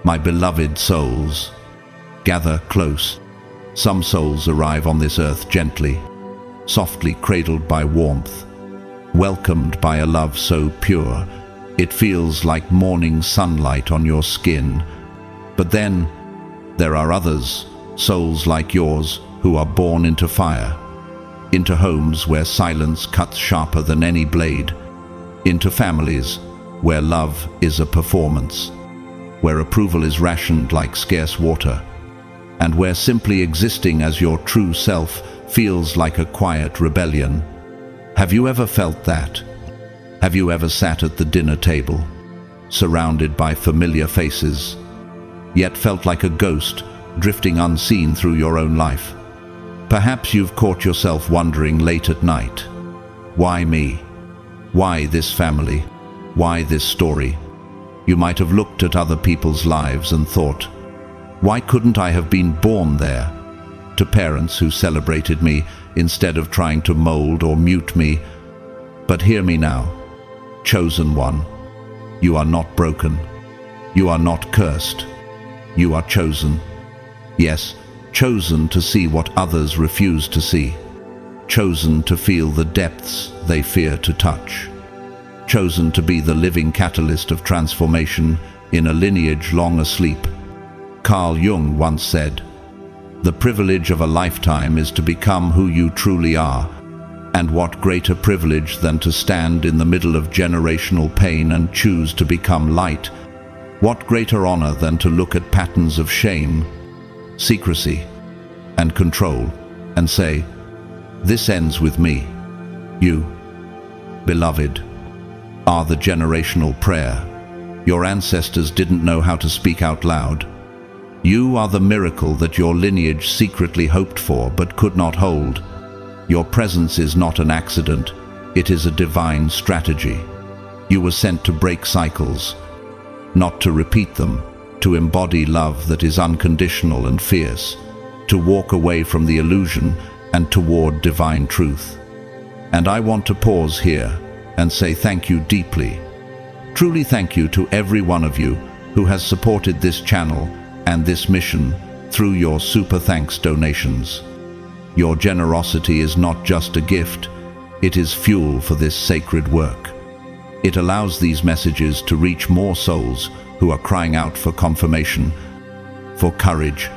My beloved souls, gather close. Some souls arrive on this earth gently, softly cradled by warmth, welcomed by a love so pure, it feels like morning sunlight on your skin. But then, there are others, souls like yours, who are born into fire, into homes where silence cuts sharper than any blade, into families where love is a performance, where approval is rationed like scarce water, and where simply existing as your true self feels like a quiet rebellion. Have you ever felt that? Have you ever sat at the dinner table, surrounded by familiar faces, yet felt like a ghost drifting unseen through your own life? Perhaps you've caught yourself wondering late at night, why me? Why this family? Why this story? You might have looked at other people's lives and thought, why couldn't I have been born there? To parents who celebrated me instead of trying to mold or mute me. But hear me now, chosen one. You are not broken. You are not cursed. You are chosen. Yes, chosen to see what others refuse to see. Chosen to feel the depths they fear to touch. Chosen to be the living catalyst of transformation in a lineage long asleep. Carl Jung once said, "The privilege of a lifetime is to become who you truly are, and what greater privilege than to stand in the middle of generational pain and choose to become light? What greater honor than to look at patterns of shame, secrecy, and control, and say, this ends with me. You, beloved, are the generational prayer. Your ancestors didn't know how to speak out loud. You are the miracle that your lineage secretly hoped for but could not hold. Your presence is not an accident, it is a divine strategy. You were sent to break cycles, not to repeat them, to embody love that is unconditional and fierce, to walk away from the illusion and toward divine truth. And I want to pause here and say thank you deeply. Truly thank you to every one of you who has supported this channel and this mission through your super thanks donations. Your generosity is not just a gift, it is fuel for this sacred work. It allows these messages to reach more souls who are crying out for confirmation, for courage,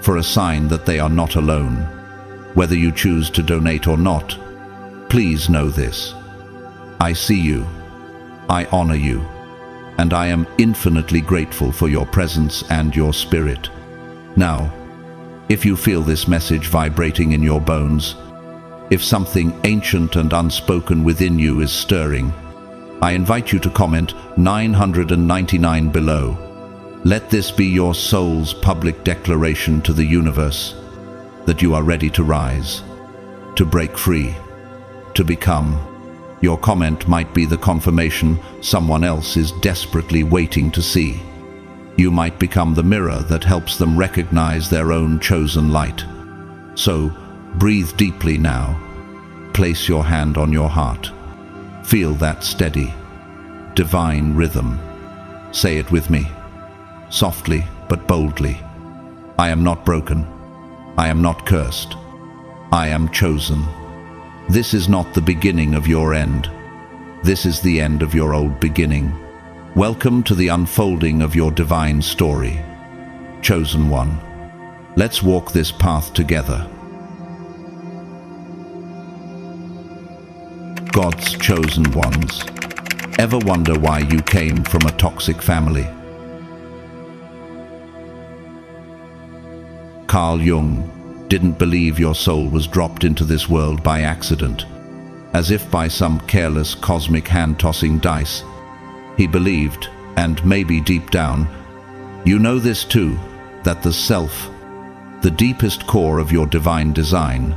for a sign that they are not alone. Whether you choose to donate or not, please know this. I see you, I honor you, and I am infinitely grateful for your presence and your spirit. Now, if you feel this message vibrating in your bones, if something ancient and unspoken within you is stirring, I invite you to comment 999 below. Let this be your soul's public declaration to the universe that you are ready to rise, to break free, to become. Your comment might be the confirmation someone else is desperately waiting to see. You might become the mirror that helps them recognize their own chosen light. So, breathe deeply now. Place your hand on your heart. Feel that steady, divine rhythm. Say it with me, softly but boldly. I am not broken. I am not cursed. I am chosen. This is not the beginning of your end. This is the end of your old beginning. Welcome to the unfolding of your divine story. Chosen one, let's walk this path together. God's chosen ones. Ever wonder why you came from a toxic family? Carl Jung didn't believe your soul was dropped into this world by accident, as if by some careless cosmic hand-tossing dice. He believed, and maybe deep down, you know this too, that the self, the deepest core of your divine design,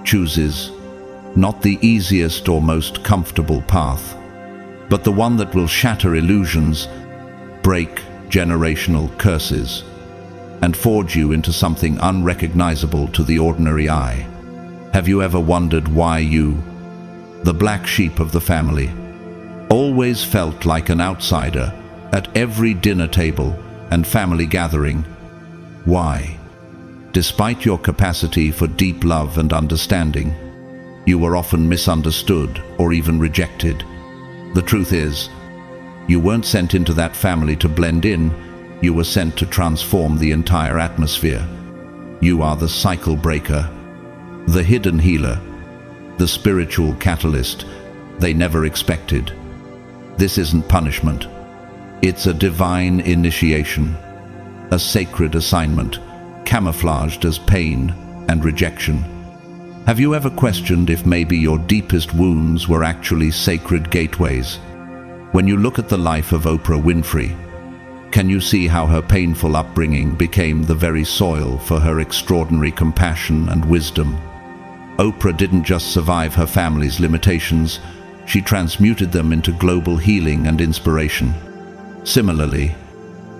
chooses not the easiest or most comfortable path, but the one that will shatter illusions, break generational curses, and forge you into something unrecognizable to the ordinary eye. Have you ever wondered why you, the black sheep of the family, always felt like an outsider at every dinner table, and family gathering. Why? Despite your capacity for deep love and understanding, you were often misunderstood or even rejected. The truth is, you weren't sent into that family to blend in, you were sent to transform the entire atmosphere. You are the cycle breaker, the hidden healer, the spiritual catalyst they never expected. This isn't punishment. It's a divine initiation, a sacred assignment, camouflaged as pain and rejection. Have you ever questioned if maybe your deepest wounds were actually sacred gateways? When you look at the life of Oprah Winfrey, can you see how her painful upbringing became the very soil for her extraordinary compassion and wisdom? Oprah didn't just survive her family's limitations, she transmuted them into global healing and inspiration. Similarly,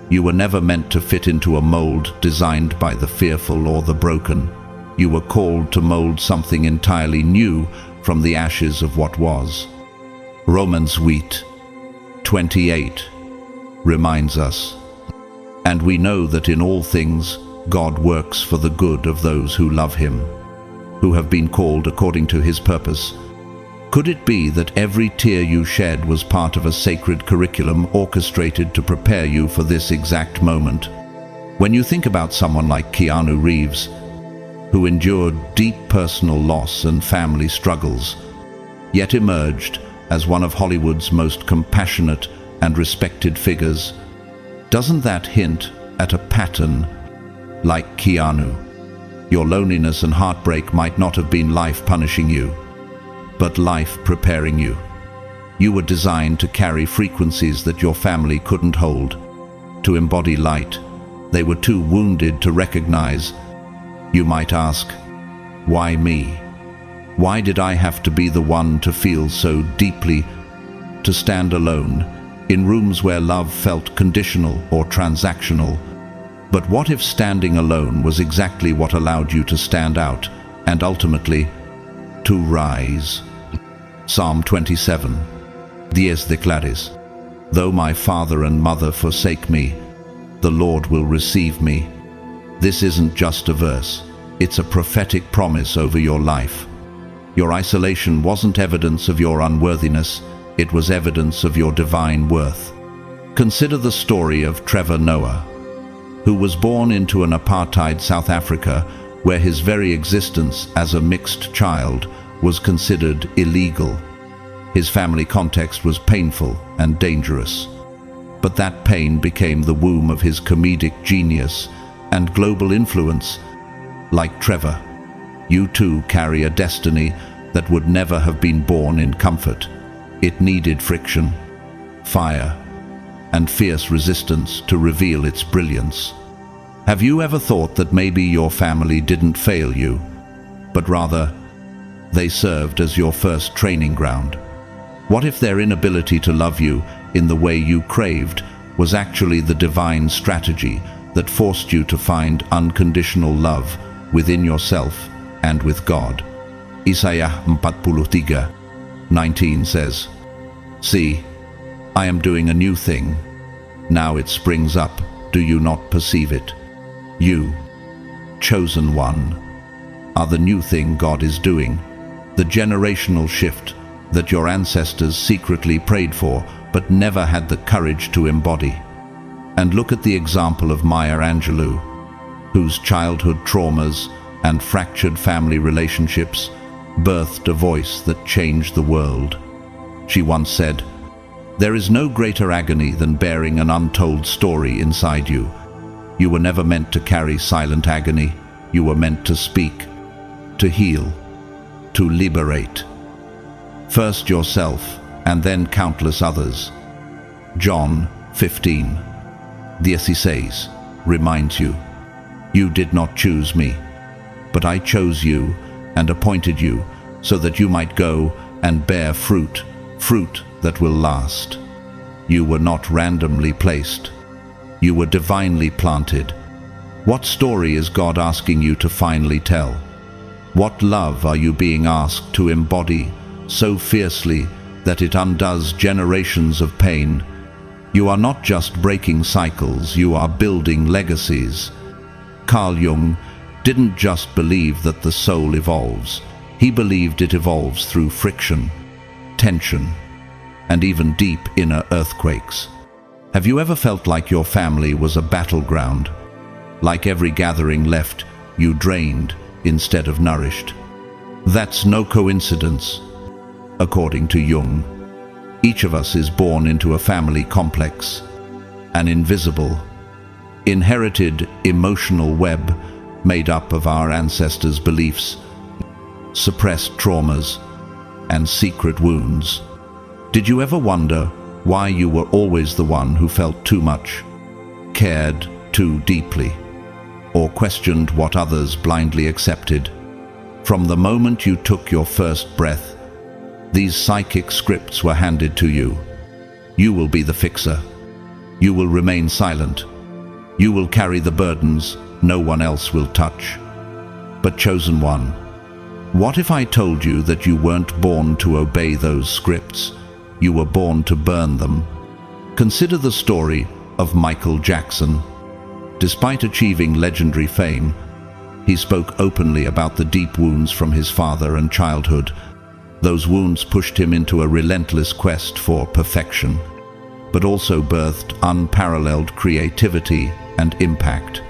you were never meant to fit into a mold designed by the fearful or the broken. You were called to mold something entirely new from the ashes of what was. Romans 8:28 reminds us, "And we know that in all things God works for the good of those who love him, who have been called according to his purpose." Could it be that every tear you shed was part of a sacred curriculum orchestrated to prepare you for this exact moment? When you think about someone like Keanu Reeves, who endured deep personal loss and family struggles, yet emerged as one of Hollywood's most compassionate and respected figures, doesn't that hint at a pattern? Like Keanu, your loneliness and heartbreak might not have been life punishing you, but life preparing you. You were designed to carry frequencies that your family couldn't hold, to embody light they were too wounded to recognize. You might ask, why me? Why did I have to be the one to feel so deeply, to stand alone, in rooms where love felt conditional or transactional? But what if standing alone was exactly what allowed you to stand out, and ultimately, to rise? Psalm 27. Dies declares, "Though my father and mother forsake me, the Lord will receive me." This isn't just a verse, it's a prophetic promise over your life. Your isolation wasn't evidence of your unworthiness, it was evidence of your divine worth. Consider the story of Trevor Noah, who was born into an apartheid South Africa where his very existence as a mixed child was considered illegal. His family context was painful and dangerous, but that pain became the womb of his comedic genius and global influence. Like Trevor, you too carry a destiny that would never have been born in comfort. It needed friction, fire, and fierce resistance to reveal its brilliance. Have you ever thought that maybe your family didn't fail you, but rather they served as your first training ground? What if their inability to love you in the way you craved was actually the divine strategy that forced you to find unconditional love within yourself and with God? Isaiah 43:19 says, "See, I am doing a new thing. Now it springs up. Do you not perceive it? You, chosen one, are the new thing God is doing, the generational shift that your ancestors secretly prayed for but never had the courage to embody." And look at the example of Maya Angelou, whose childhood traumas and fractured family relationships birthed a voice that changed the world. She once said, "There is no greater agony than bearing an untold story inside you. You were never meant to carry silent agony. You were meant to speak, to heal, to liberate. First yourself, and then countless others." John 15:16 reminds you, "You did not choose me, but I chose you and appointed you so that you might go and bear fruit, fruit that will last." You were not randomly placed. You were divinely planted. What story is God asking you to finally tell? What love are you being asked to embody so fiercely that it undoes generations of pain? You are not just breaking cycles, you are building legacies. Carl Jung didn't just believe that the soul evolves. He believed it evolves through friction, tension, and even deep inner earthquakes. Have you ever felt like your family was a battleground? Like every gathering left you drained instead of nourished? That's no coincidence. According to Jung, each of us is born into a family complex, an invisible, inherited emotional web made up of our ancestors' beliefs, suppressed traumas, and secret wounds. Did you ever wonder why you were always the one who felt too much, cared too deeply, or questioned what others blindly accepted? From the moment you took your first breath, these psychic scripts were handed to you. You will be the fixer. You will remain silent. You will carry the burdens no one else will touch. But chosen one, what if I told you that you weren't born to obey those scripts? You were born to burn them. Consider the story of Michael Jackson. Despite achieving legendary fame, he spoke openly about the deep wounds from his father and childhood. Those wounds pushed him into a relentless quest for perfection, but also birthed unparalleled creativity and impact.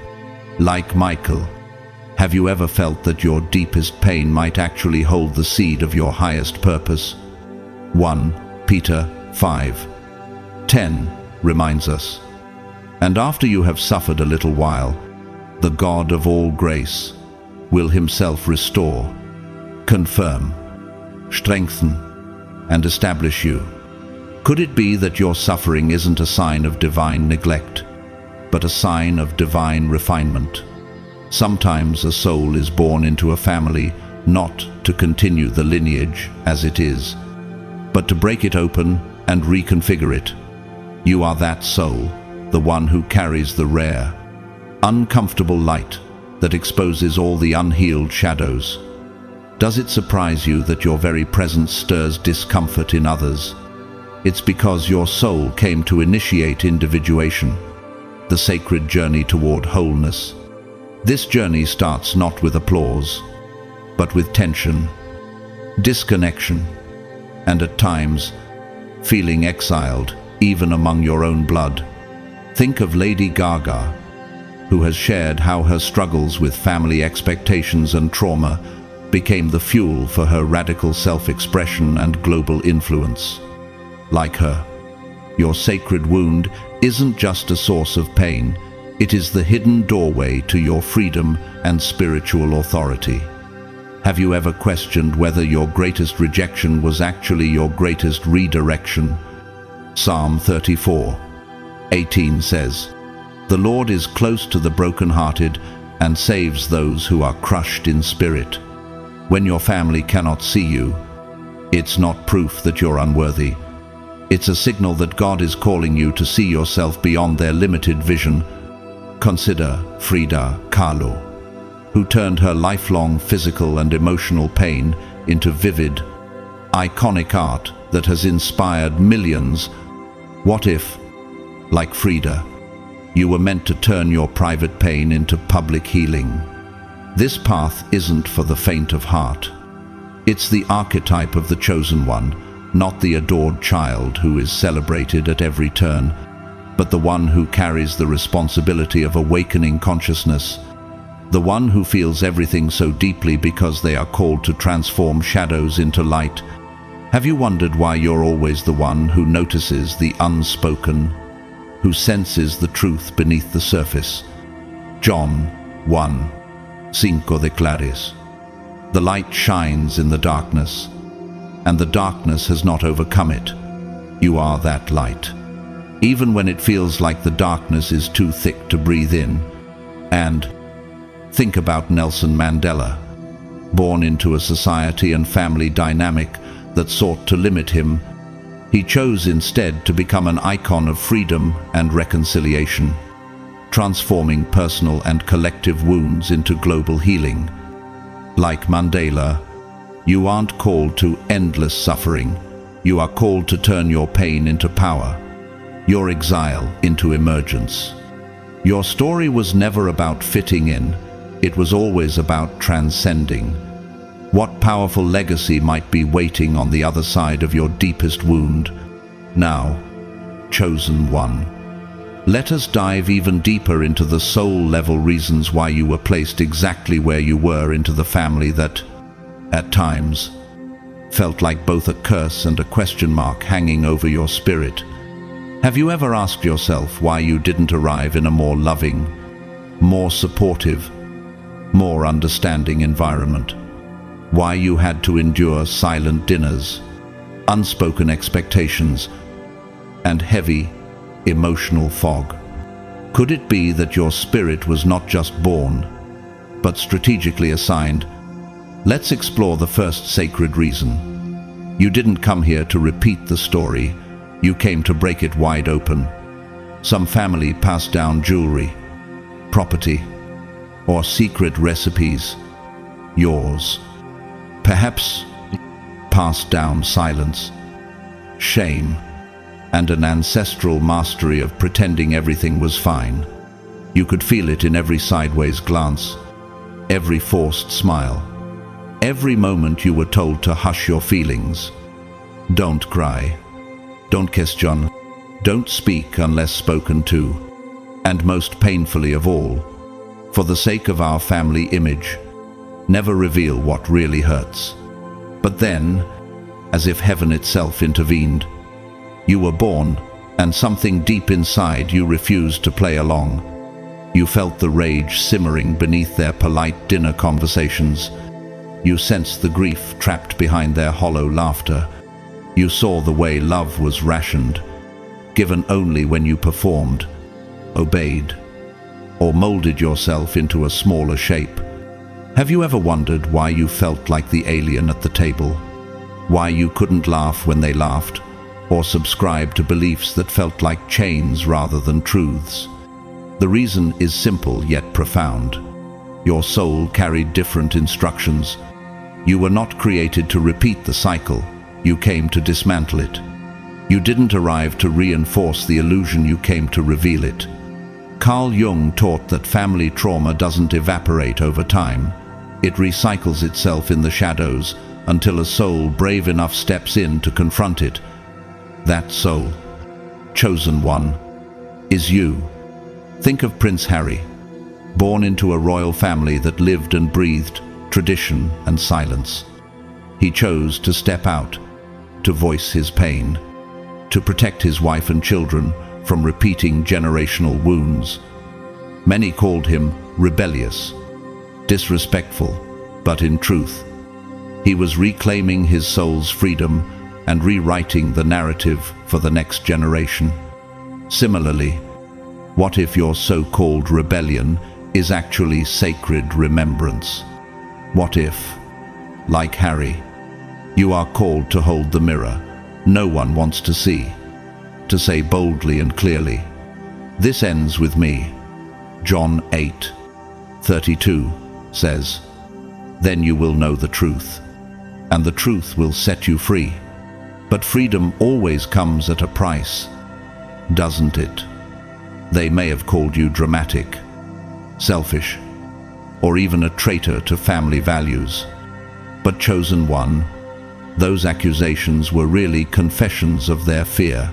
Like Michael, have you ever felt that your deepest pain might actually hold the seed of your highest purpose? 1 Peter 5:10 reminds us, "And after you have suffered a little while, the God of all grace will himself restore, confirm, strengthen, and establish you." Could it be that your suffering isn't a sign of divine neglect, but a sign of divine refinement? Sometimes a soul is born into a family not to continue the lineage as it is, but to break it open and reconfigure it. You are that soul, the one who carries the rare, uncomfortable light that exposes all the unhealed shadows. Does it surprise you that your very presence stirs discomfort in others? It's because your soul came to initiate individuation, the sacred journey toward wholeness. This journey starts not with applause, but with tension, disconnection, and at times, feeling exiled, even among your own blood. Think of Lady Gaga, who has shared how her struggles with family expectations and trauma became the fuel for her radical self-expression and global influence. Like her, your sacred wound isn't just a source of pain, it is the hidden doorway to your freedom and spiritual authority. Have you ever questioned whether your greatest rejection was actually your greatest redirection? Psalm 34:18 says, "The Lord is close to the brokenhearted and saves those who are crushed in spirit." When your family cannot see you, it's not proof that you're unworthy. It's a signal that God is calling you to see yourself beyond their limited vision. Consider Frida Kahlo, who turned her lifelong physical and emotional pain into vivid, iconic art that has inspired millions. What if, like Frida, you were meant to turn your private pain into public healing? This path isn't for the faint of heart. It's the archetype of the chosen one, not the adored child who is celebrated at every turn, but the one who carries the responsibility of awakening consciousness, the one who feels everything so deeply because they are called to transform shadows into light. Have you wondered why you're always the one who notices the unspoken, who senses the truth beneath the surface? John 1:5 declares, "The light shines in the darkness, and the darkness has not overcome it." You are that light, even when it feels like the darkness is too thick to breathe in. And think about Nelson Mandela, born into a society and family dynamic that sought to limit him. He chose instead to become an icon of freedom and reconciliation, transforming personal and collective wounds into global healing. Like Mandela, you aren't called to endless suffering. You are called to turn your pain into power. your exile into emergence. Your story was never about fitting in, it was always about transcending. What powerful legacy might be waiting on the other side of your deepest wound? Now, chosen one, let us dive even deeper into the soul-level reasons why you were placed exactly where you were into the family that, at times, felt like both a curse and a question mark hanging over your spirit. Have you ever asked yourself why you didn't arrive in a more loving, more supportive, more understanding environment? Why you had to endure silent dinners, unspoken expectations, and heavy, emotional fog? Could it be that your spirit was not just born, but strategically assigned? Let's explore the first sacred reason. You didn't come here to repeat the story, you came to break it wide open. Some family passed down jewelry, property, or secret recipes. Yours, perhaps, passed down silence, shame, and an ancestral mastery of pretending everything was fine. You could feel it in every sideways glance, every forced smile, every moment you were told to hush your feelings. Don't cry, don't question, don't speak unless spoken to, and most painfully of all, for the sake of our family image, never reveal what really hurts. But then, as if heaven itself intervened, you were born, and something deep inside you refused to play along. You felt the rage simmering beneath their polite dinner conversations. You sensed the grief trapped behind their hollow laughter. You saw the way love was rationed, given only when you performed, obeyed, or molded yourself into a smaller shape. Have you ever wondered why you felt like the alien at the table? Why you couldn't laugh when they laughed, or subscribe to beliefs that felt like chains rather than truths? The reason is simple yet profound. Your soul carried different instructions. You were not created to repeat the cycle, you came to dismantle it. You didn't arrive to reinforce the illusion, you came to reveal it. Carl Jung taught that family trauma doesn't evaporate over time. It recycles itself in the shadows until a soul brave enough steps in to confront it. That soul, chosen one, is you. Think of Prince Harry, born into a royal family that lived and breathed tradition and silence. He chose to step out, to voice his pain, to protect his wife and children from repeating generational wounds. Many called him rebellious, disrespectful, but in truth, he was reclaiming his soul's freedom and rewriting the narrative for the next generation. Similarly, what if your so-called rebellion is actually sacred remembrance? What if, like Harry, you are called to hold the mirror no one wants to see, to say boldly and clearly, "This ends with me." John 8:32 says, "Then you will know the truth, and the truth will set you free." But freedom always comes at a price, doesn't it? They may have called you dramatic, selfish, or even a traitor to family values. But chosen one, those accusations were really confessions of their fear.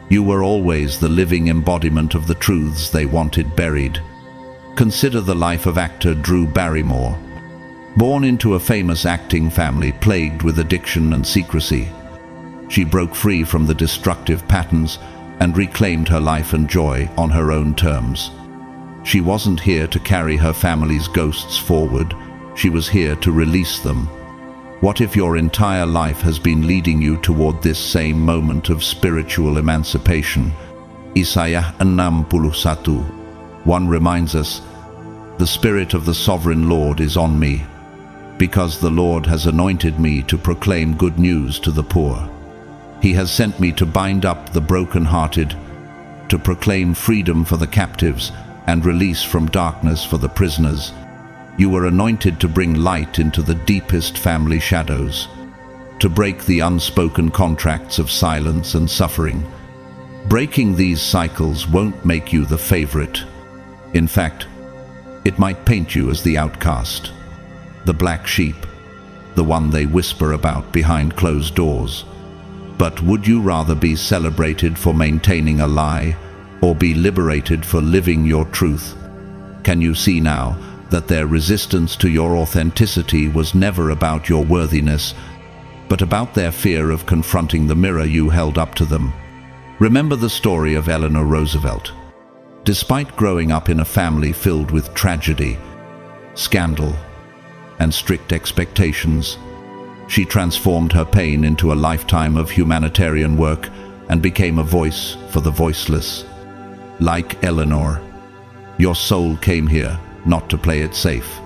You were always the living embodiment of the truths they wanted buried. Consider the life of actor Drew Barrymore. Born into a famous acting family plagued with addiction and secrecy, she broke free from the destructive patterns and reclaimed her life and joy on her own terms. She wasn't here to carry her family's ghosts forward, she was here to release them. What if your entire life has been leading you toward this same moment of spiritual emancipation? Isaiah 61:1 reminds us, "The Spirit of the Sovereign Lord is on me, because the Lord has anointed me to proclaim good news to the poor. He has sent me to bind up the brokenhearted, to proclaim freedom for the captives and release from darkness for the prisoners." You were anointed to bring light into the deepest family shadows, to break the unspoken contracts of silence and suffering. Breaking these cycles won't make you the favorite. In fact, it might paint you as the outcast, the black sheep, the one they whisper about behind closed doors. But would you rather be celebrated for maintaining a lie, or be liberated for living your truth? Can you see now that their resistance to your authenticity was never about your worthiness, but about their fear of confronting the mirror you held up to them? Remember the story of Eleanor Roosevelt. Despite growing up in a family filled with tragedy, scandal, and strict expectations, she transformed her pain into a lifetime of humanitarian work and became a voice for the voiceless. Like Eleanor, your soul came here not to play it safe,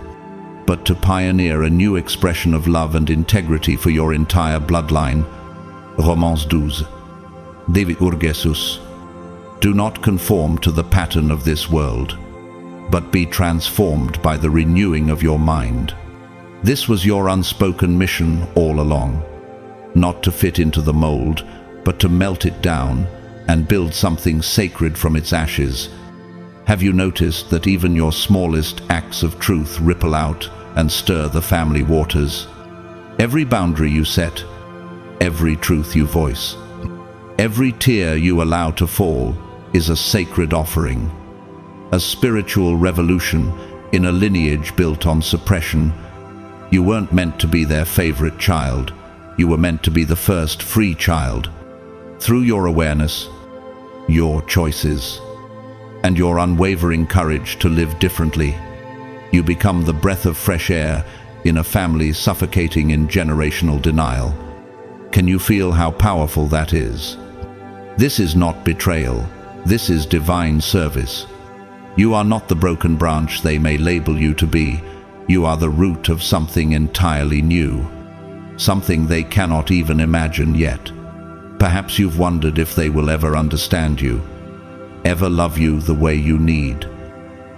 but to pioneer a new expression of love and integrity for your entire bloodline. Romans 12. David Urgesus. Do not conform to the pattern of this world, but be transformed by the renewing of your mind. This was your unspoken mission all along, not to fit into the mold, but to melt it down and build something sacred from its ashes. Have you noticed that even your smallest acts of truth ripple out and stir the family waters? Every boundary you set, every truth you voice, every tear you allow to fall is a sacred offering, a spiritual revolution in a lineage built on suppression. You weren't meant to be their favorite child. You were meant to be the first free child. Through your awareness, your choices, and your unwavering courage to live differently, you become the breath of fresh air in a family suffocating in generational denial. Can you feel how powerful that is? This is not betrayal. This is divine service. You are not the broken branch they may label you to be. You are the root of something entirely new, something they cannot even imagine yet. Perhaps you've wondered if they will ever understand you, ever love you the way you need.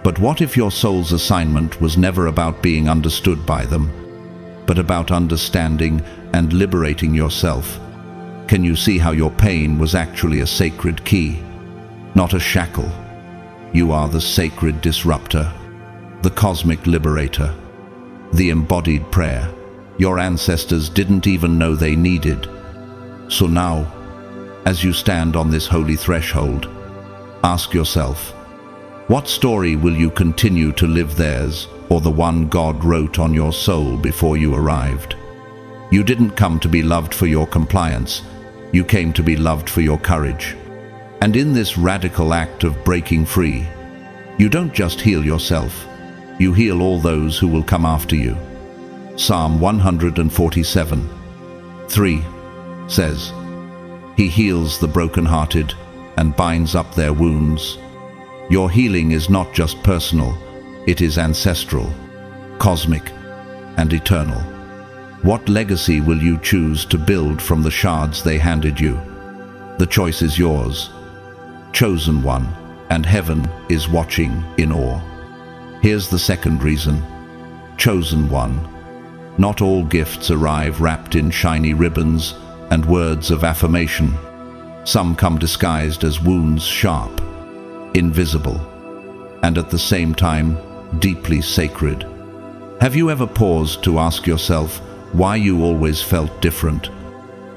But what if your soul's assignment was never about being understood by them, but about understanding and liberating yourself? Can you see how your pain was actually a sacred key, not a shackle? You are the sacred disruptor, the cosmic liberator, the embodied prayer your ancestors didn't even know they needed. So now, as you stand on this holy threshold, ask yourself, what story will you continue to live, theirs or the one God wrote on your soul before you arrived? You didn't come to be loved for your compliance. You came to be loved for your courage. And in this radical act of breaking free, you don't just heal yourself, you heal all those who will come after you. Psalm 147:3 says, He heals the brokenhearted and binds up their wounds. Your healing is not just personal, it is ancestral, cosmic, and eternal. What legacy will you choose to build from the shards they handed you? The choice is yours. Chosen one, and heaven is watching in awe. Here's the second reason. Chosen one. Not all gifts arrive wrapped in shiny ribbons and words of affirmation. Some come disguised as wounds, sharp, invisible, and at the same time, deeply sacred. Have you ever paused to ask yourself why you always felt different,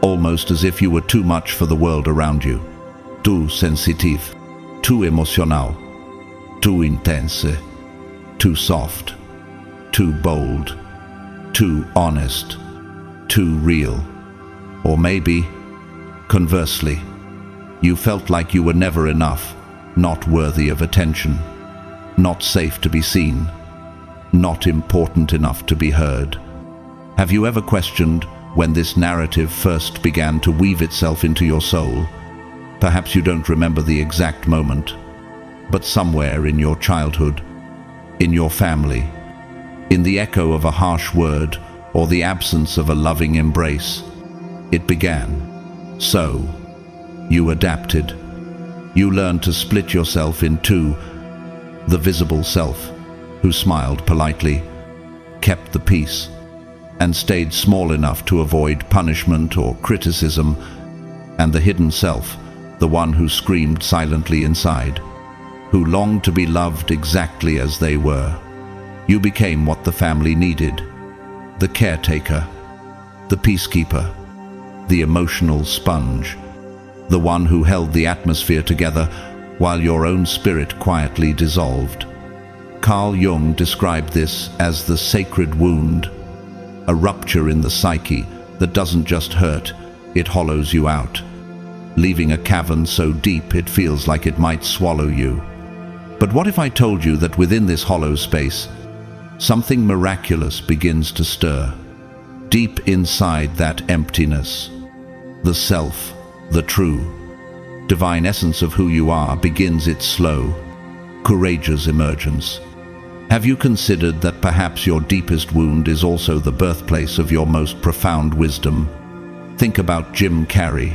almost as if you were too much for the world around you? Too sensitive, too emotional, too intense, too soft, too bold, too honest, too real. Or maybe, conversely, you felt like you were never enough, not worthy of attention, not safe to be seen, not important enough to be heard. Have you ever questioned when this narrative first began to weave itself into your soul? Perhaps you don't remember the exact moment, but somewhere in your childhood, in your family, in the echo of a harsh word or the absence of a loving embrace, it began. So, you adapted. You learned to split yourself in two: the visible self, who smiled politely, kept the peace, and stayed small enough to avoid punishment or criticism, and the hidden self, the one who screamed silently inside, who longed to be loved exactly as they were. You became what the family needed: the caretaker, the peacekeeper, the emotional sponge, the one who held the atmosphere together while your own spirit quietly dissolved. Carl Jung described this as the sacred wound, a rupture in the psyche that doesn't just hurt, it hollows you out, leaving a cavern so deep it feels like it might swallow you. But what if I told you that within this hollow space, something miraculous begins to stir? Deep inside that emptiness, the self, the true, divine essence of who you are begins its slow, courageous emergence. Have you considered that perhaps your deepest wound is also the birthplace of your most profound wisdom? Think about Jim Carrey.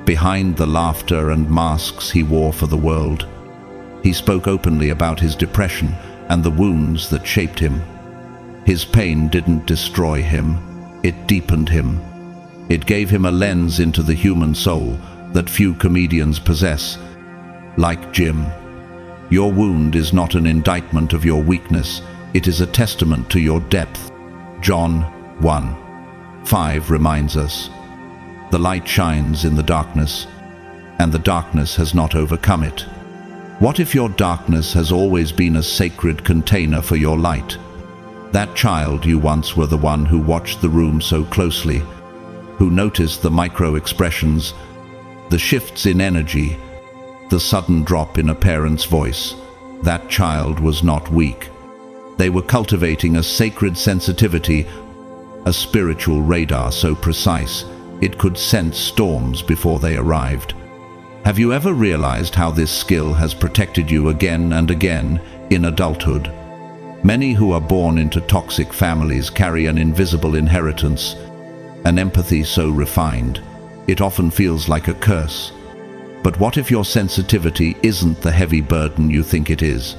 Behind the laughter and masks he wore for the world, he spoke openly about his depression and the wounds that shaped him. His pain didn't destroy him, it deepened him. It gave him a lens into the human soul that few comedians possess. Like Jim, your wound is not an indictment of your weakness, it is a testament to your depth. John 1:5 reminds us, "The light shines in the darkness, and the darkness has not overcome it." What if your darkness has always been a sacred container for your light? That child you once were, the one who watched the room so closely, who noticed the micro-expressions, the shifts in energy, the sudden drop in a parent's voice. That child was not weak. They were cultivating a sacred sensitivity, a spiritual radar so precise it could sense storms before they arrived. Have you ever realized how this skill has protected you again and again in adulthood? Many who are born into toxic families carry an invisible inheritance, an empathy so refined, it often feels like a curse. But what if your sensitivity isn't the heavy burden you think it is?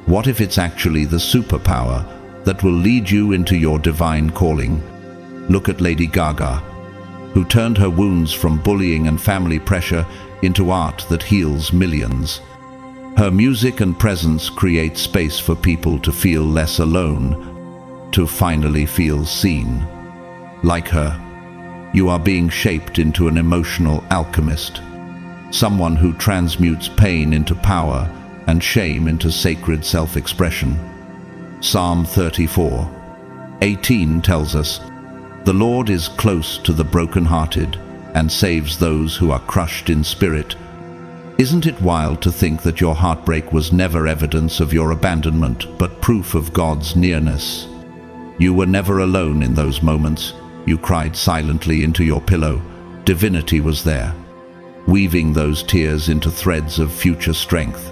What if it's actually the superpower that will lead you into your divine calling? Look at Lady Gaga, who turned her wounds from bullying and family pressure into art that heals millions. Her music and presence create space for people to feel less alone, to finally feel seen. Like her, you are being shaped into an emotional alchemist, someone who transmutes pain into power and shame into sacred self-expression. Psalm 34:18 tells us, "The Lord is close to the brokenhearted and saves those who are crushed in spirit." Isn't it wild to think that your heartbreak was never evidence of your abandonment, but proof of God's nearness? You were never alone in those moments. You cried silently into your pillow. Divinity was there, weaving those tears into threads of future strength.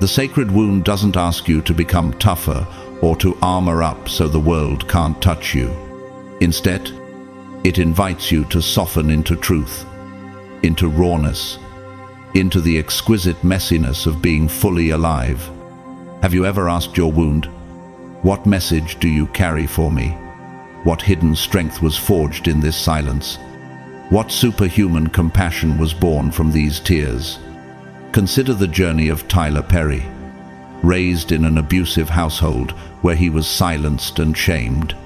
The sacred wound doesn't ask you to become tougher or to armor up so the world can't touch you. Instead, it invites you to soften into truth, into rawness, into the exquisite messiness of being fully alive. Have you ever asked your wound, "What message do you carry for me?" What hidden strength was forged in this silence? What superhuman compassion was born from these tears? Consider the journey of Tyler Perry. Raised in an abusive household where he was silenced and shamed,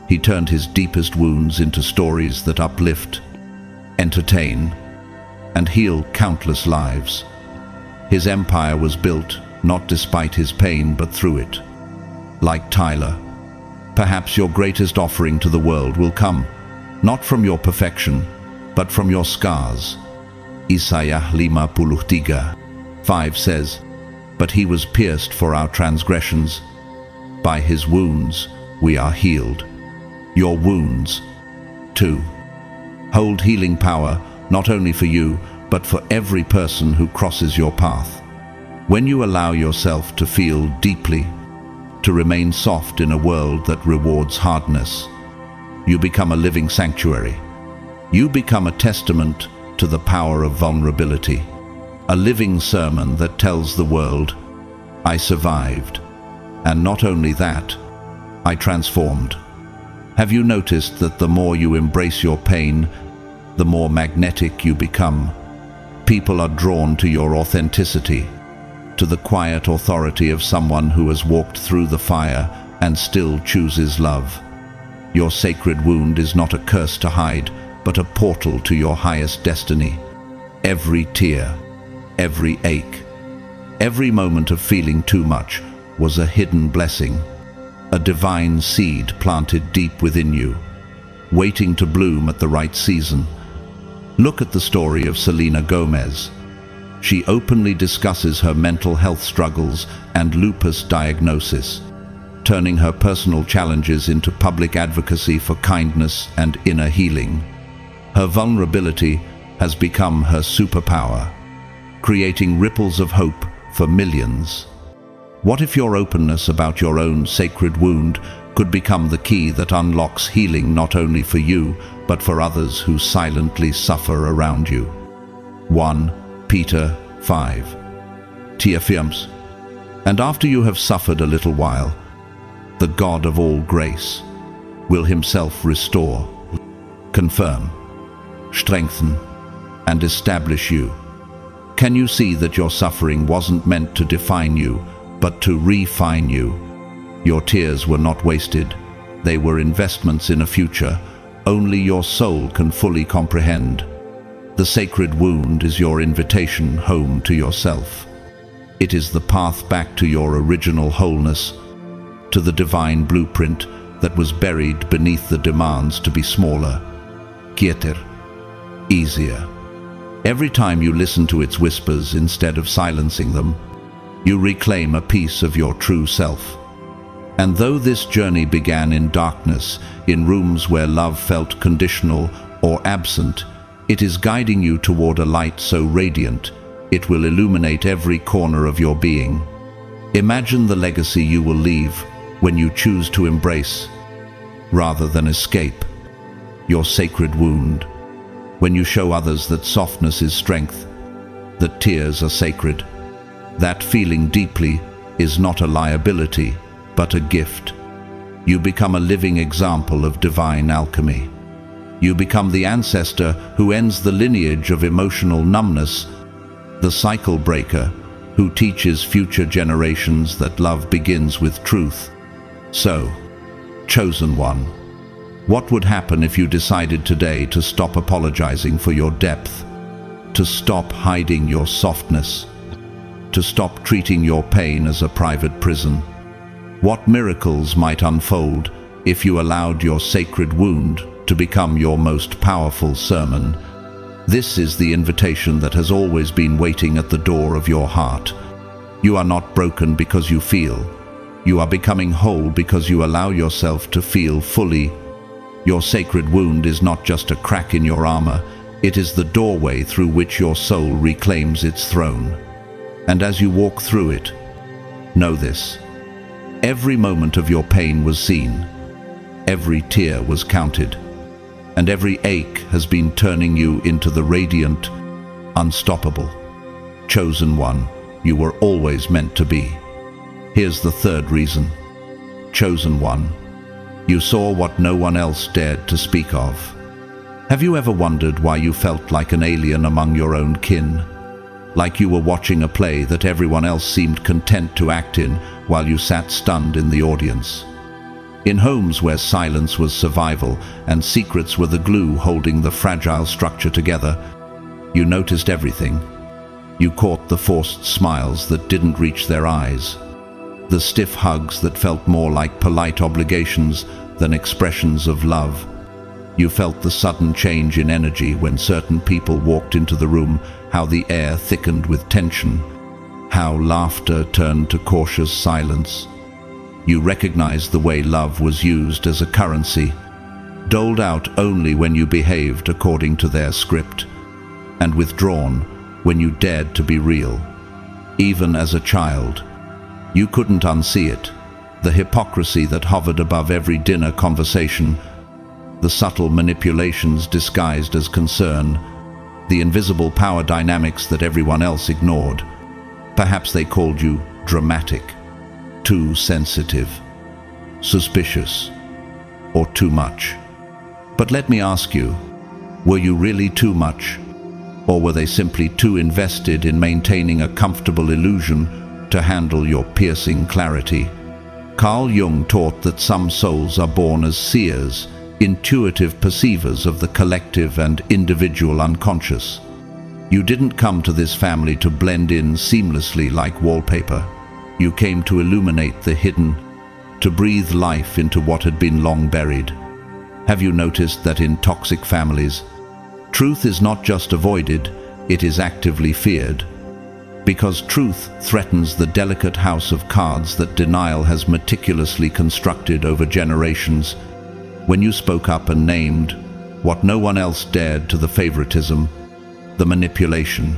he turned his deepest wounds into stories that uplift, entertain, and heal countless lives. His empire was built not despite his pain but through it. Like Tyler, perhaps your greatest offering to the world will come, not from your perfection, but from your scars. Isaiah 53:5 says, "But he was pierced for our transgressions. By his wounds we are healed." Your wounds, too, hold healing power not only for you, but for every person who crosses your path. When you allow yourself to feel deeply, to remain soft in a world that rewards hardness, you become a living sanctuary. You become a testament to the power of vulnerability, a living sermon that tells the world, "I survived, and not only that, I transformed." Have you noticed that the more you embrace your pain, the more magnetic you become? People are drawn to your authenticity, to the quiet authority of someone who has walked through the fire and still chooses love. Your sacred wound is not a curse to hide, but a portal to your highest destiny. Every tear, every ache, every moment of feeling too much was a hidden blessing, a divine seed planted deep within you, waiting to bloom at the right season. Look at the story of Selena Gomez. She openly discusses her mental health struggles and lupus diagnosis, turning her personal challenges into public advocacy for kindness and inner healing. Her vulnerability has become her superpower, creating ripples of hope for millions. What if your openness about your own sacred wound could become the key that unlocks healing not only for you, but for others who silently suffer around you? 1 Peter 5. Tia affirms, and after you have suffered a little while, the God of all grace will himself restore, confirm, strengthen, and establish you. Can you see that your suffering wasn't meant to define you, but to refine you? Your tears were not wasted. They were investments in a future only your soul can fully comprehend. The sacred wound is your invitation home to yourself. It is the path back to your original wholeness, to the divine blueprint that was buried beneath the demands to be smaller, quieter, easier. Every time you listen to its whispers instead of silencing them, you reclaim a piece of your true self. And though this journey began in darkness, in rooms where love felt conditional or absent, it is guiding you toward a light so radiant, it will illuminate every corner of your being. Imagine the legacy you will leave when you choose to embrace, rather than escape, your sacred wound. When you show others that softness is strength, that tears are sacred, that feeling deeply is not a liability, but a gift. You become a living example of divine alchemy. You become the ancestor who ends the lineage of emotional numbness, the cycle breaker who teaches future generations that love begins with truth. So, chosen one, what would happen if you decided today to stop apologizing for your depth, to stop hiding your softness, to stop treating your pain as a private prison? What miracles might unfold if you allowed your sacred wound to become your most powerful sermon? This is the invitation that has always been waiting at the door of your heart. You are not broken because you feel. You are becoming whole because you allow yourself to feel fully. Your sacred wound is not just a crack in your armor, it is the doorway through which your soul reclaims its throne. And as you walk through it, know this: every moment of your pain was seen, every tear was counted, and every ache has been turning you into the radiant, unstoppable, chosen one you were always meant to be. Here's the third reason. Chosen one. You saw what no one else dared to speak of. Have you ever wondered why you felt like an alien among your own kin? Like you were watching a play that everyone else seemed content to act in while you sat stunned in the audience? In homes where silence was survival and secrets were the glue holding the fragile structure together, you noticed everything. You caught the forced smiles that didn't reach their eyes, the stiff hugs that felt more like polite obligations than expressions of love. You felt the sudden change in energy when certain people walked into the room, how the air thickened with tension, how laughter turned to cautious silence. You recognized the way love was used as a currency, doled out only when you behaved according to their script, and withdrawn when you dared to be real. Even as a child, you couldn't unsee it, the hypocrisy that hovered above every dinner conversation, the subtle manipulations disguised as concern, the invisible power dynamics that everyone else ignored. Perhaps they called you dramatic, too sensitive, suspicious, or too much. But let me ask you, were you really too much? Or were they simply too invested in maintaining a comfortable illusion to handle your piercing clarity? Carl Jung taught that some souls are born as seers, intuitive perceivers of the collective and individual unconscious. You didn't come to this family to blend in seamlessly like wallpaper. You came to illuminate the hidden, to breathe life into what had been long buried. Have you noticed that in toxic families, truth is not just avoided, it is actively feared? Because truth threatens the delicate house of cards that denial has meticulously constructed over generations. When you spoke up and named what no one else dared, to the favoritism, the manipulation,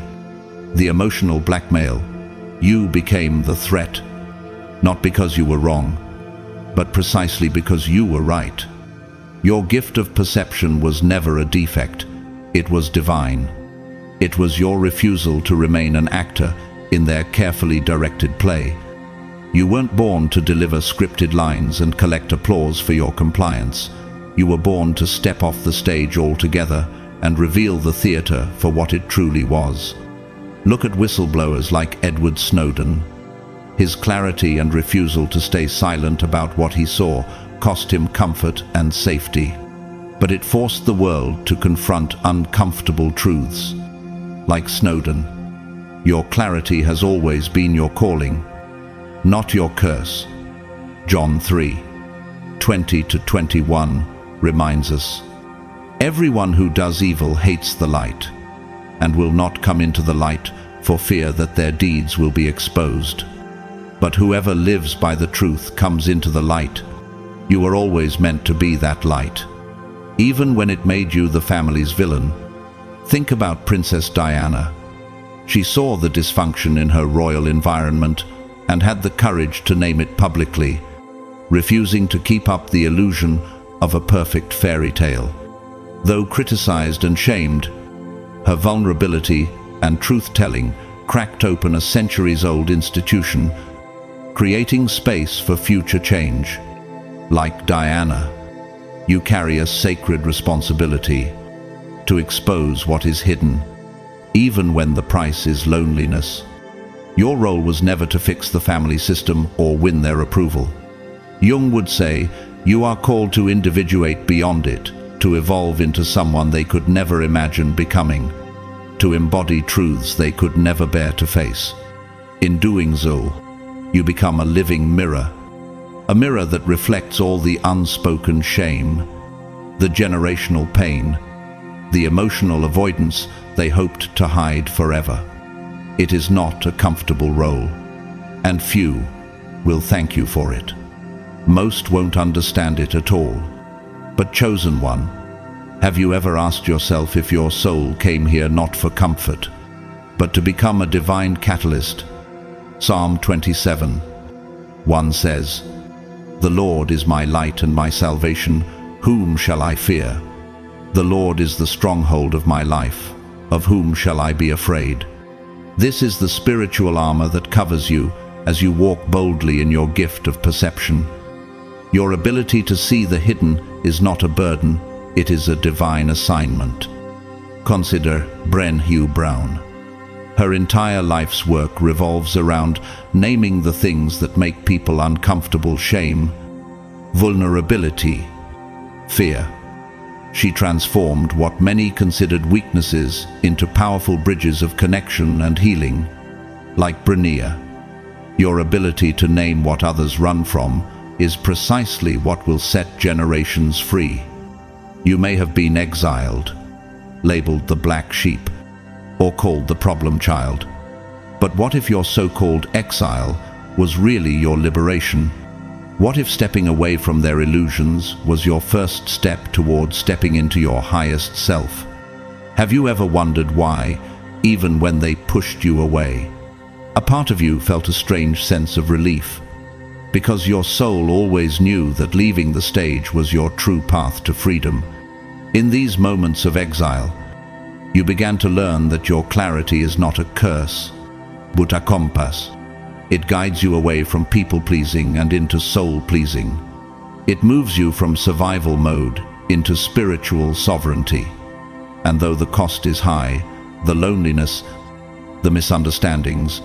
the emotional blackmail, you became the threat, not because you were wrong, but precisely because you were right. Your gift of perception was never a defect, it was divine. It was your refusal to remain an actor in their carefully directed play. You weren't born to deliver scripted lines and collect applause for your compliance. You were born to step off the stage altogether and reveal the theater for what it truly was. Look at whistleblowers like Edward Snowden. His clarity and refusal to stay silent about what he saw cost him comfort and safety. But it forced the world to confront uncomfortable truths. Like Snowden, your clarity has always been your calling, not your curse. John 3:20-21 reminds us, "Everyone who does evil hates the light, and will not come into the light for fear that their deeds will be exposed. But whoever lives by the truth comes into the light." You were always meant to be that light, even when it made you the family's villain. Think about Princess Diana. She saw the dysfunction in her royal environment and had the courage to name it publicly, refusing to keep up the illusion of a perfect fairy tale. Though criticized and shamed, her vulnerability and truth-telling cracked open a centuries-old institution, creating space for future change. Like Diana, you carry a sacred responsibility to expose what is hidden, even when the price is loneliness. Your role was never to fix the family system or win their approval. Jung would say, you are called to individuate beyond it, to evolve into someone they could never imagine becoming, to embody truths they could never bear to face. In doing so, you become a living mirror, a mirror that reflects all the unspoken shame, the generational pain, the emotional avoidance they hoped to hide forever. It is not a comfortable role, and few will thank you for it. Most won't understand it at all. But chosen one, have you ever asked yourself if your soul came here not for comfort, but to become a divine catalyst? Psalm 27:1 says, "The Lord is my light and my salvation, whom shall I fear? The Lord is the stronghold of my life, of whom shall I be afraid?" This is the spiritual armor that covers you as you walk boldly in your gift of perception. Your ability to see the hidden is not a burden, it is a divine assignment. Consider Brené Brown. Her entire life's work revolves around naming the things that make people uncomfortable: shame, vulnerability, fear. She transformed what many considered weaknesses into powerful bridges of connection and healing. Like Brené, your ability to name what others run from is precisely what will set generations free. You may have been exiled, labeled the black sheep, or called the problem child. But what if your so-called exile was really your liberation? What if stepping away from their illusions was your first step towards stepping into your highest self? Have you ever wondered why, even when they pushed you away, a part of you felt a strange sense of relief? Because your soul always knew that leaving the stage was your true path to freedom. In these moments of exile, you began to learn that your clarity is not a curse, but a compass. It guides you away from people-pleasing and into soul-pleasing. It moves you from survival mode into spiritual sovereignty. And though the cost is high, the loneliness, the misunderstandings,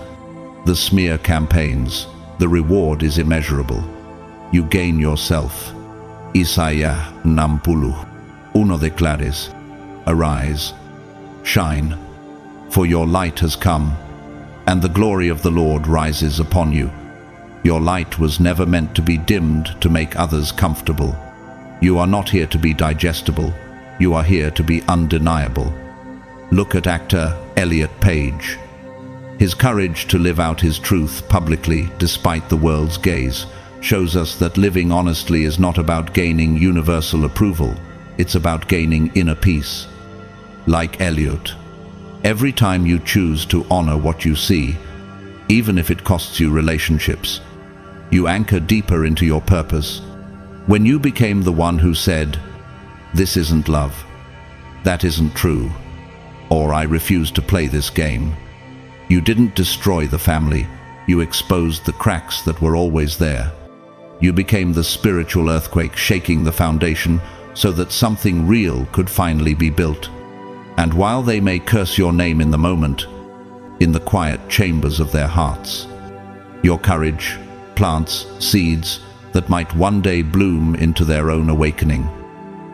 the smear campaigns, the reward is immeasurable. You gain yourself. Isaiah 61 declares, "Arise, shine, for your light has come, and the glory of the Lord rises upon you." Your light was never meant to be dimmed to make others comfortable. You are not here to be digestible. You are here to be undeniable. Look at actor Elliot Page. His courage to live out his truth publicly, despite the world's gaze, shows us that living honestly is not about gaining universal approval. It's about gaining inner peace. Like Elliot, every time you choose to honor what you see, even if it costs you relationships, you anchor deeper into your purpose. When you became the one who said, "This isn't love, that isn't true," or "I refuse to play this game," you didn't destroy the family, you exposed the cracks that were always there. You became the spiritual earthquake shaking the foundation so that something real could finally be built. And while they may curse your name in the moment, in the quiet chambers of their hearts, your courage plants seeds that might one day bloom into their own awakening.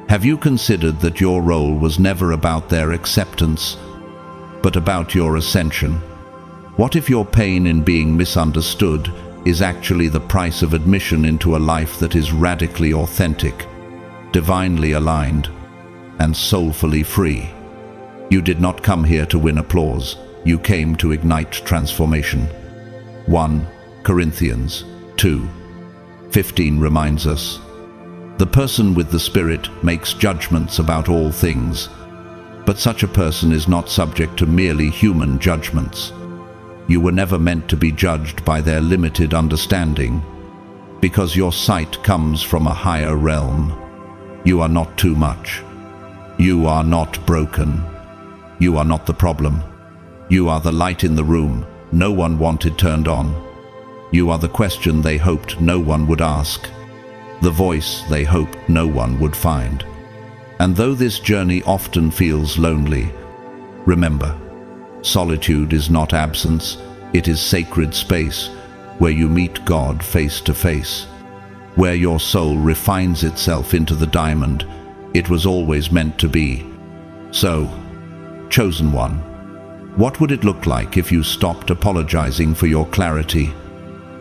Have you considered that your role was never about their acceptance, but about your ascension? What if your pain in being misunderstood is actually the price of admission into a life that is radically authentic, divinely aligned, and soulfully free? You did not come here to win applause. You came to ignite transformation. 1 Corinthians 2:15 reminds us, "The person with the Spirit makes judgments about all things, but such a person is not subject to merely human judgments." You were never meant to be judged by their limited understanding, because your sight comes from a higher realm. You are not too much. You are not broken. You are not the problem. You are the light in the room no one wanted turned on. You are the question they hoped no one would ask, the voice they hoped no one would find. And though this journey often feels lonely, remember, solitude is not absence, it is sacred space where you meet God face to face, where your soul refines itself into the diamond it was always meant to be. So, chosen one, what would it look like if you stopped apologizing for your clarity?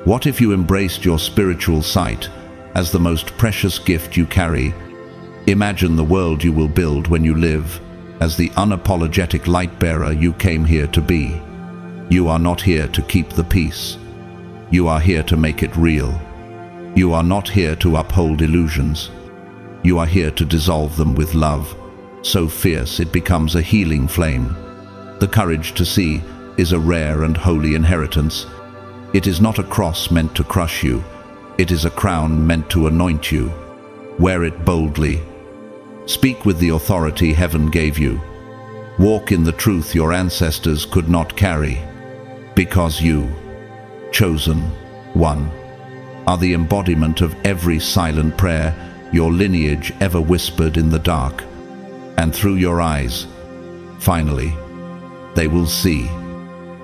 What if you embraced your spiritual sight as the most precious gift you carry? Imagine the world you will build when you live as the unapologetic light bearer you came here to be. You are not here to keep the peace. You are here to make it real. You are not here to uphold illusions. You are here to dissolve them with love, so fierce it becomes a healing flame. The courage to see is a rare and holy inheritance. It is not a cross meant to crush you. It is a crown meant to anoint you. Wear it boldly. Speak with the authority heaven gave you. Walk in the truth your ancestors could not carry. Because you, chosen one, are the embodiment of every silent prayer your lineage ever whispered in the dark. And through your eyes, finally, they will see.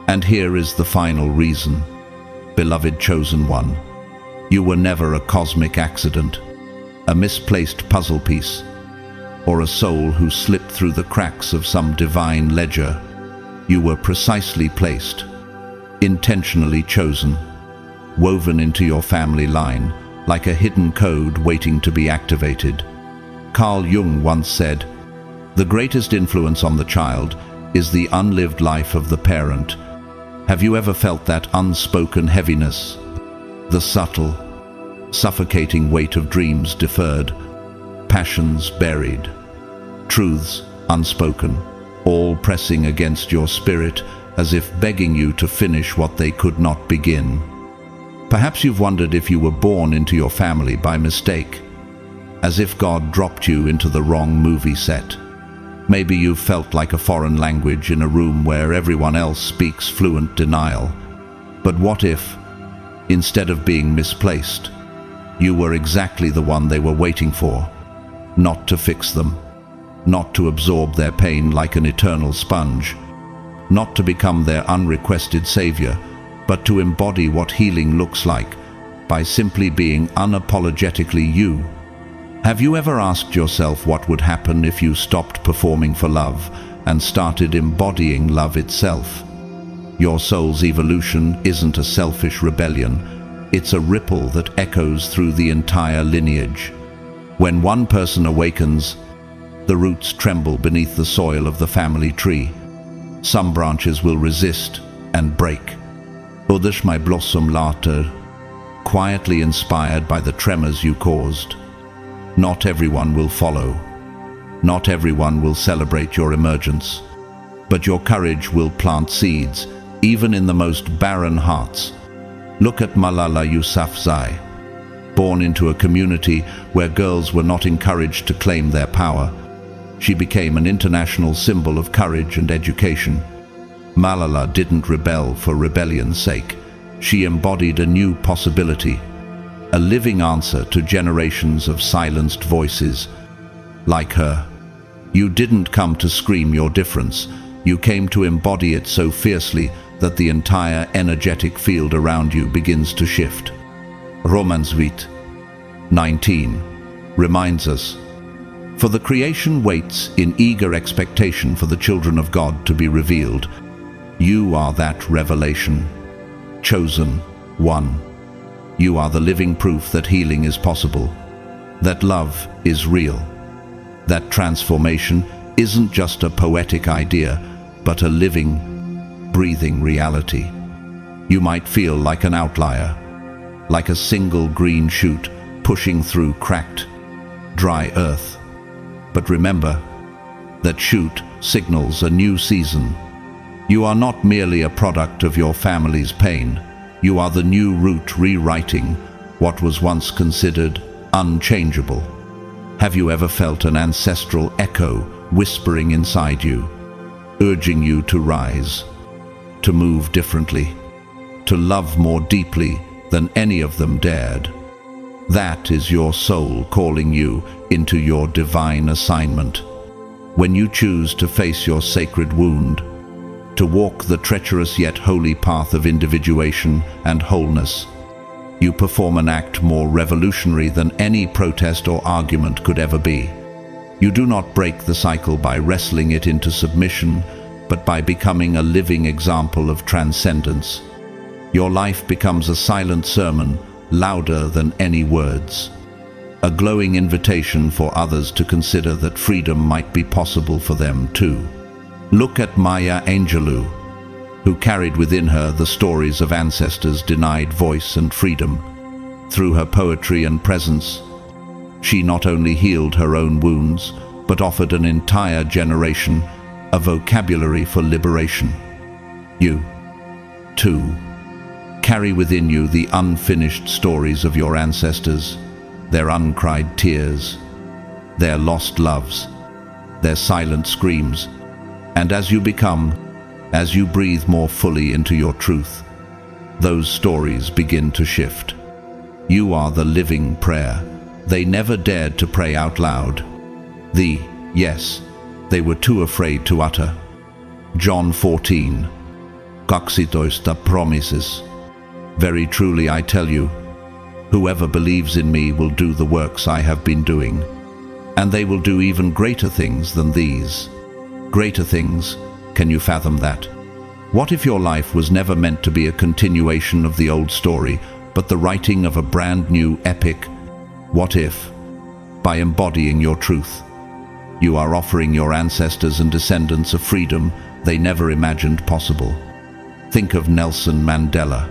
And here is the final reason. Beloved chosen one, you were never a cosmic accident, a misplaced puzzle piece, or a soul who slipped through the cracks of some divine ledger. You were precisely placed, intentionally chosen, woven into your family line, like a hidden code waiting to be activated. Carl Jung once said, "The greatest influence on the child is the unlived life of the parent." Have you ever felt that unspoken heaviness? The subtle, suffocating weight of dreams deferred, passions buried, truths unspoken, all pressing against your spirit as if begging you to finish what they could not begin. Perhaps you've wondered if you were born into your family by mistake, as if God dropped you into the wrong movie set. Maybe you've felt like a foreign language in a room where everyone else speaks fluent denial. But what if, instead of being misplaced, you were exactly the one they were waiting for? Not to fix them, not to absorb their pain like an eternal sponge, not to become their unrequested savior, but to embody what healing looks like by simply being unapologetically you. Have you ever asked yourself what would happen if you stopped performing for love and started embodying love itself? Your soul's evolution isn't a selfish rebellion, it's a ripple that echoes through the entire lineage. When one person awakens, the roots tremble beneath the soil of the family tree. Some branches will resist and break. Others may blossom later, quietly inspired by the tremors you caused. Not everyone will follow. Not everyone will celebrate your emergence. But your courage will plant seeds, even in the most barren hearts. Look at Malala Yousafzai. Born into a community where girls were not encouraged to claim their power, she became an international symbol of courage and education. Malala didn't rebel for rebellion's sake. She embodied a new possibility, a living answer to generations of silenced voices. Like her, you didn't come to scream your difference. You came to embody it so fiercely that the entire energetic field around you begins to shift. Romans 8:19 reminds us, "For the creation waits in eager expectation for the children of God to be revealed." You are that revelation. Chosen one. You are the living proof that healing is possible, that love is real, that transformation isn't just a poetic idea, but a living, breathing reality. You might feel like an outlier, like a single green shoot pushing through cracked, dry earth. But remember, that shoot signals a new season. You are not merely a product of your family's pain. You are the new root rewriting what was once considered unchangeable. Have you ever felt an ancestral echo whispering inside you, urging you to rise, to move differently, to love more deeply than any of them dared? That is your soul calling you into your divine assignment. When you choose to face your sacred wound, to walk the treacherous yet holy path of individuation and wholeness, you perform an act more revolutionary than any protest or argument could ever be. You do not break the cycle by wrestling it into submission, but by becoming a living example of transcendence. Your life becomes a silent sermon, louder than any words. A glowing invitation for others to consider that freedom might be possible for them too. Look at Maya Angelou, who carried within her the stories of ancestors denied voice and freedom. Through her poetry and presence, she not only healed her own wounds, but offered an entire generation a vocabulary for liberation. You, too, carry within you the unfinished stories of your ancestors, their uncried tears, their lost loves, their silent screams. And as you breathe more fully into your truth, those stories begin to shift. You are the living prayer they never dared to pray out loud. Yes, they were too afraid to utter. John 14, Kaksitoista promises. Very truly I tell you, whoever believes in me will do the works I have been doing, and they will do even greater things than these. Greater things, can you fathom that? What if your life was never meant to be a continuation of the old story, but the writing of a brand new epic? What if, by embodying your truth, you are offering your ancestors and descendants a freedom they never imagined possible? Think of Nelson Mandela,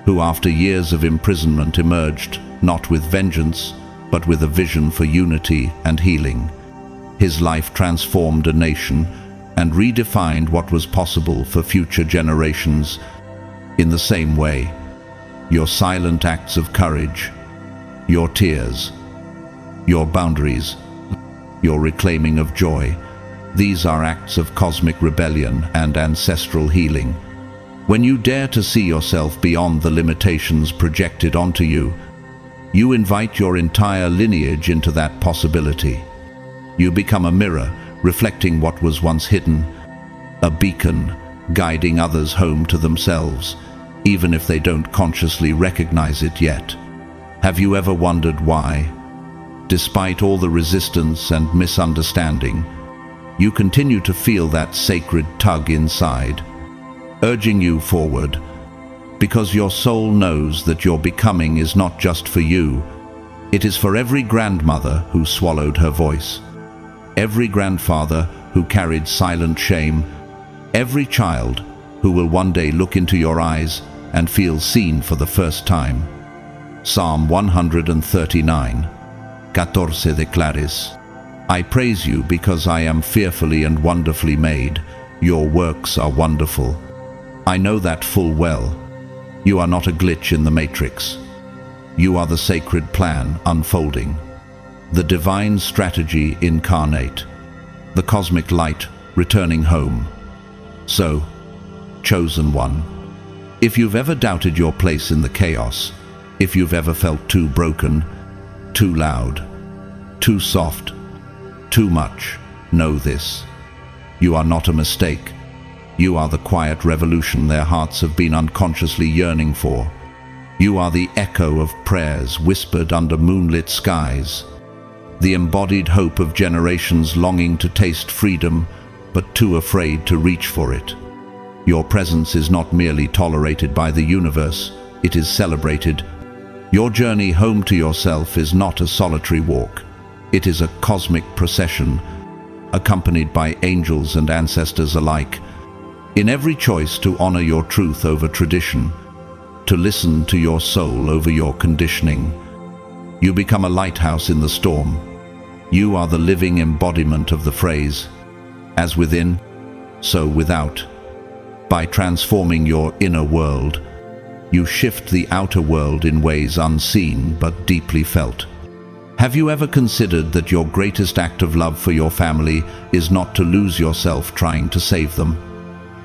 who after years of imprisonment emerged not with vengeance, but with a vision for unity and healing. His life transformed a nation and redefined what was possible for future generations. In the same way, your silent acts of courage, your tears, your boundaries, your reclaiming of joy, these are acts of cosmic rebellion and ancestral healing. When you dare to see yourself beyond the limitations projected onto you, you invite your entire lineage into that possibility. You become a mirror reflecting what was once hidden, a beacon guiding others home to themselves, even if they don't consciously recognize it yet. Have you ever wondered why, despite all the resistance and misunderstanding, you continue to feel that sacred tug inside, urging you forward? Because your soul knows that your becoming is not just for you, it is for every grandmother who swallowed her voice, every grandfather who carried silent shame, every child who will one day look into your eyes and feel seen for the first time. Psalm 139, 14 declares, I praise you because I am fearfully and wonderfully made. Your works are wonderful. I know that full well. You are not a glitch in the matrix. You are the sacred plan unfolding, the divine strategy incarnate, the cosmic light returning home. So, chosen one, if you've ever doubted your place in the chaos, if you've ever felt too broken, too loud, too soft, too much, know this. You are not a mistake. You are the quiet revolution their hearts have been unconsciously yearning for. You are the echo of prayers whispered under moonlit skies, the embodied hope of generations longing to taste freedom, but too afraid to reach for it. Your presence is not merely tolerated by the universe, it is celebrated. Your journey home to yourself is not a solitary walk. It is a cosmic procession, accompanied by angels and ancestors alike. In every choice to honor your truth over tradition, to listen to your soul over your conditioning, you become a lighthouse in the storm. You are the living embodiment of the phrase, as within, so without. By transforming your inner world, you shift the outer world in ways unseen but deeply felt. Have you ever considered that your greatest act of love for your family is not to lose yourself trying to save them,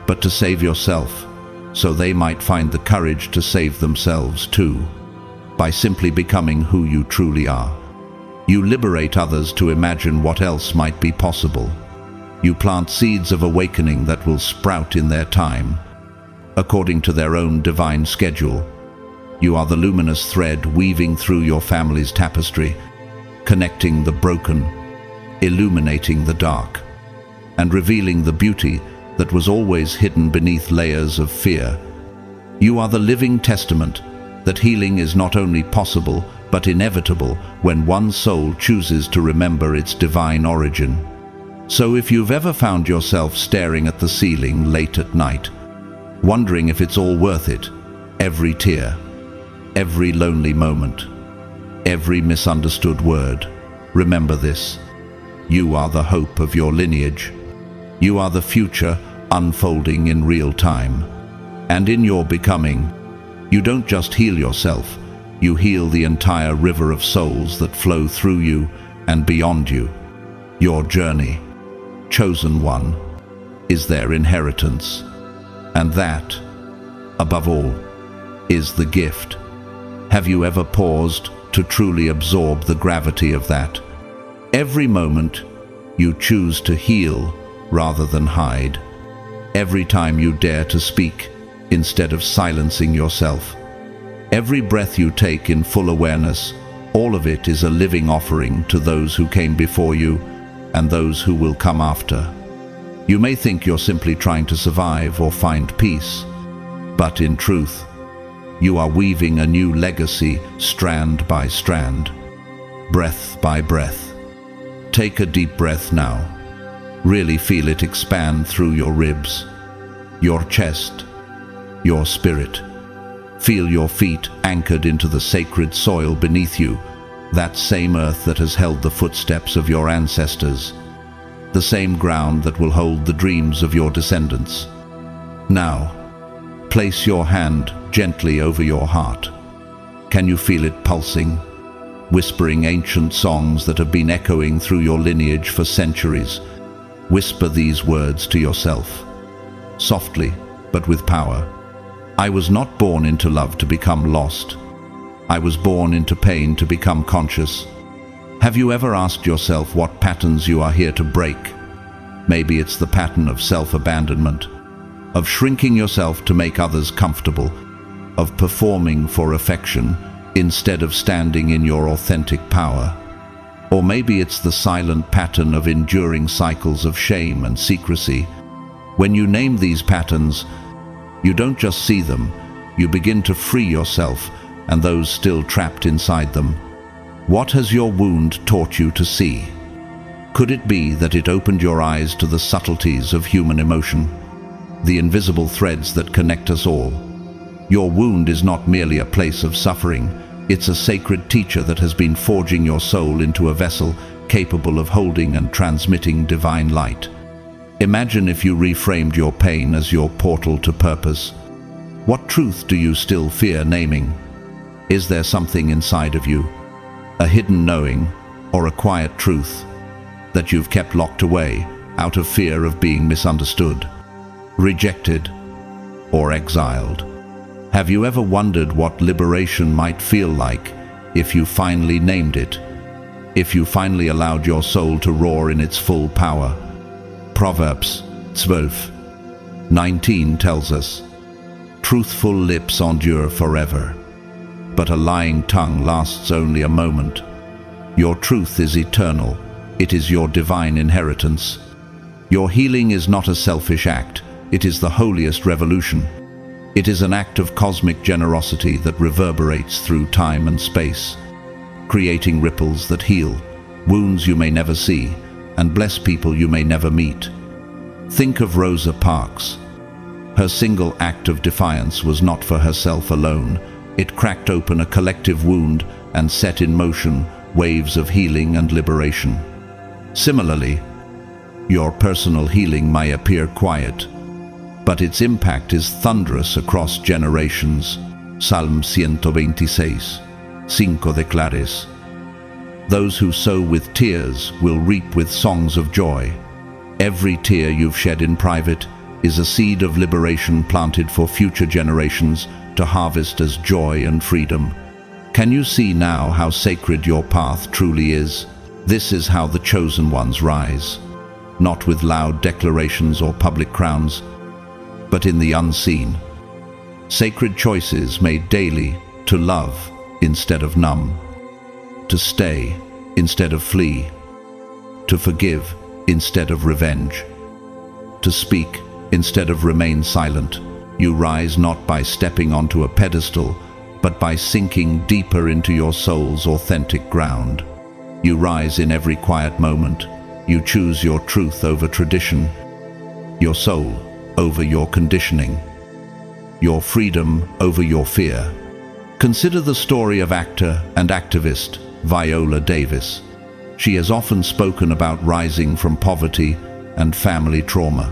but to save yourself, so they might find the courage to save themselves too, by simply becoming who you truly are? You liberate others to imagine what else might be possible. You plant seeds of awakening that will sprout in their time, according to their own divine schedule. You are the luminous thread weaving through your family's tapestry, connecting the broken, illuminating the dark, and revealing the beauty that was always hidden beneath layers of fear. You are the living testament that healing is not only possible, but inevitable when one soul chooses to remember its divine origin. So if you've ever found yourself staring at the ceiling late at night, wondering if it's all worth it, every tear, every lonely moment, every misunderstood word, remember this. You are the hope of your lineage. You are the future unfolding in real time. And in your becoming, you don't just heal yourself, you heal the entire river of souls that flow through you and beyond you. Your journey, chosen one, is their inheritance. And that, above all, is the gift. Have you ever paused to truly absorb the gravity of that? Every moment, you choose to heal rather than hide. Every time you dare to speak instead of silencing yourself. Every breath you take in full awareness, all of it is a living offering to those who came before you and those who will come after. You may think you're simply trying to survive or find peace, but in truth, you are weaving a new legacy strand by strand, breath by breath. Take a deep breath now. Really feel it expand through your ribs, your chest, your spirit. Feel your feet anchored into the sacred soil beneath you, that same earth that has held the footsteps of your ancestors, the same ground that will hold the dreams of your descendants. Now, place your hand gently over your heart. Can you feel it pulsing, whispering ancient songs that have been echoing through your lineage for centuries? Whisper these words to yourself, softly but with power. I was not born into love to become lost. I was born into pain to become conscious. Have you ever asked yourself what patterns you are here to break? Maybe it's the pattern of self-abandonment, of shrinking yourself to make others comfortable, of performing for affection instead of standing in your authentic power. Or maybe it's the silent pattern of enduring cycles of shame and secrecy. When you name these patterns, you don't just see them, you begin to free yourself and those still trapped inside them. What has your wound taught you to see? Could it be that it opened your eyes to the subtleties of human emotion, the invisible threads that connect us all? Your wound is not merely a place of suffering, it's a sacred teacher that has been forging your soul into a vessel capable of holding and transmitting divine light. Imagine if you reframed your pain as your portal to purpose. What truth do you still fear naming? Is there something inside of you, a hidden knowing or a quiet truth, that you've kept locked away out of fear of being misunderstood, rejected, or exiled? Have you ever wondered what liberation might feel like if you finally named it, if you finally allowed your soul to roar in its full power? Proverbs 12:19 tells us, "Truthful lips endure forever, but a lying tongue lasts only a moment." Your truth is eternal. It is your divine inheritance. Your healing is not a selfish act. It is the holiest revolution. It is an act of cosmic generosity that reverberates through time and space, creating ripples that heal wounds you may never see and bless people you may never meet. Think of Rosa Parks. Her single act of defiance was not for herself alone. It cracked open a collective wound and set in motion waves of healing and liberation. Similarly, your personal healing may appear quiet, but its impact is thunderous across generations. Salm 126, 5 declares, "Those who sow with tears will reap with songs of joy." Every tear you've shed in private is a seed of liberation planted for future generations to harvest as joy and freedom. Can you see now how sacred your path truly is? This is how the chosen ones rise, not with loud declarations or public crowns, but in the unseen. Sacred choices made daily to love instead of numb, to stay instead of flee, to forgive instead of revenge, to speak instead of remain silent. You rise not by stepping onto a pedestal, but by sinking deeper into your soul's authentic ground. You rise in every quiet moment. You choose your truth over tradition, your soul over your conditioning, your freedom over your fear. Consider the story of actor and activist Viola Davis. She has often spoken about rising from poverty and family trauma,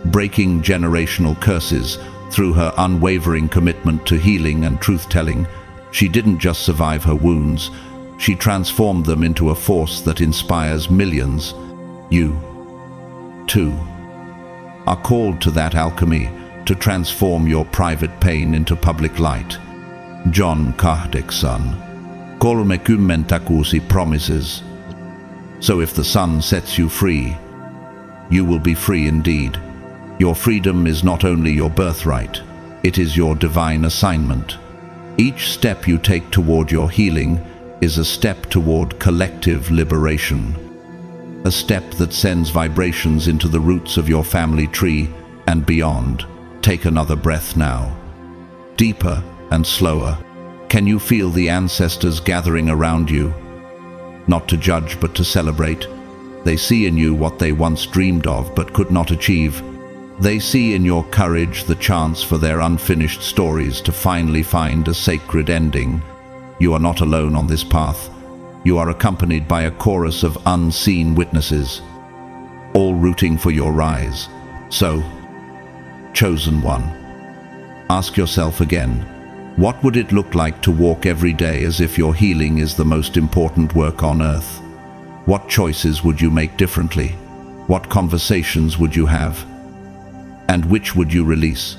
breaking generational curses through her unwavering commitment to healing and truth-telling. She didn't just survive her wounds, she transformed them into a force that inspires millions. You, too, are called to that alchemy to transform your private pain into public light. John Cardickson, "Kolme kymmentä kuusi" promises. So if the sun sets you free, you will be free indeed. Your freedom is not only your birthright, it is your divine assignment. Each step you take toward your healing is a step toward collective liberation. A step that sends vibrations into the roots of your family tree and beyond. Take another breath now. Deeper and slower. Can you feel the ancestors gathering around you? Not to judge, but to celebrate. They see in you what they once dreamed of but could not achieve. They see in your courage the chance for their unfinished stories to finally find a sacred ending. You are not alone on this path. You are accompanied by a chorus of unseen witnesses, all rooting for your rise. So, chosen one, ask yourself again, what would it look like to walk every day as if your healing is the most important work on earth? What choices would you make differently? What conversations would you have? And which would you release?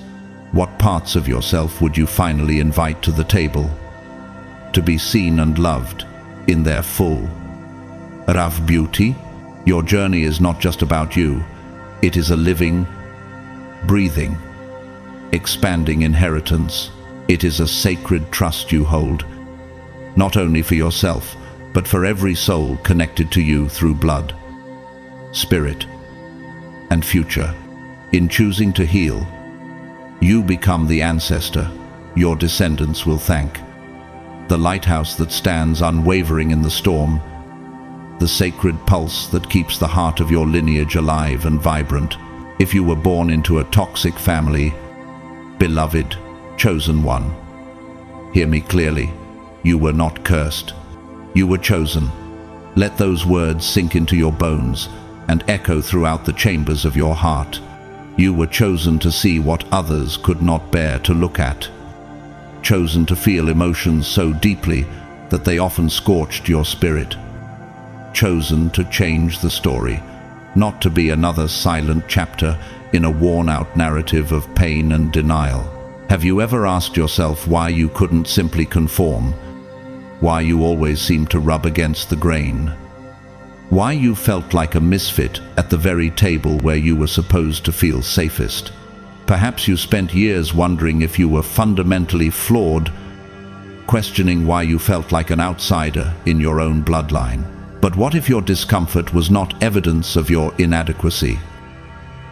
What parts of yourself would you finally invite to the table to be seen and loved in their full Rav beauty? Your journey is not just about you. It is a living, breathing, expanding inheritance. It is a sacred trust you hold, not only for yourself, but for every soul connected to you through blood, spirit, and future. In choosing to heal, you become the ancestor your descendants will thank, the lighthouse that stands unwavering in the storm, the sacred pulse that keeps the heart of your lineage alive and vibrant. If you were born into a toxic family, beloved, chosen one, hear me clearly. You were not cursed. You were chosen. Let those words sink into your bones and echo throughout the chambers of your heart. You were chosen to see what others could not bear to look at. Chosen to feel emotions so deeply that they often scorched your spirit. Chosen to change the story, not to be another silent chapter in a worn-out narrative of pain and denial. Have you ever asked yourself why you couldn't simply conform? Why you always seemed to rub against the grain? Why you felt like a misfit at the very table where you were supposed to feel safest? Perhaps you spent years wondering if you were fundamentally flawed, questioning why you felt like an outsider in your own bloodline. But what if your discomfort was not evidence of your inadequacy,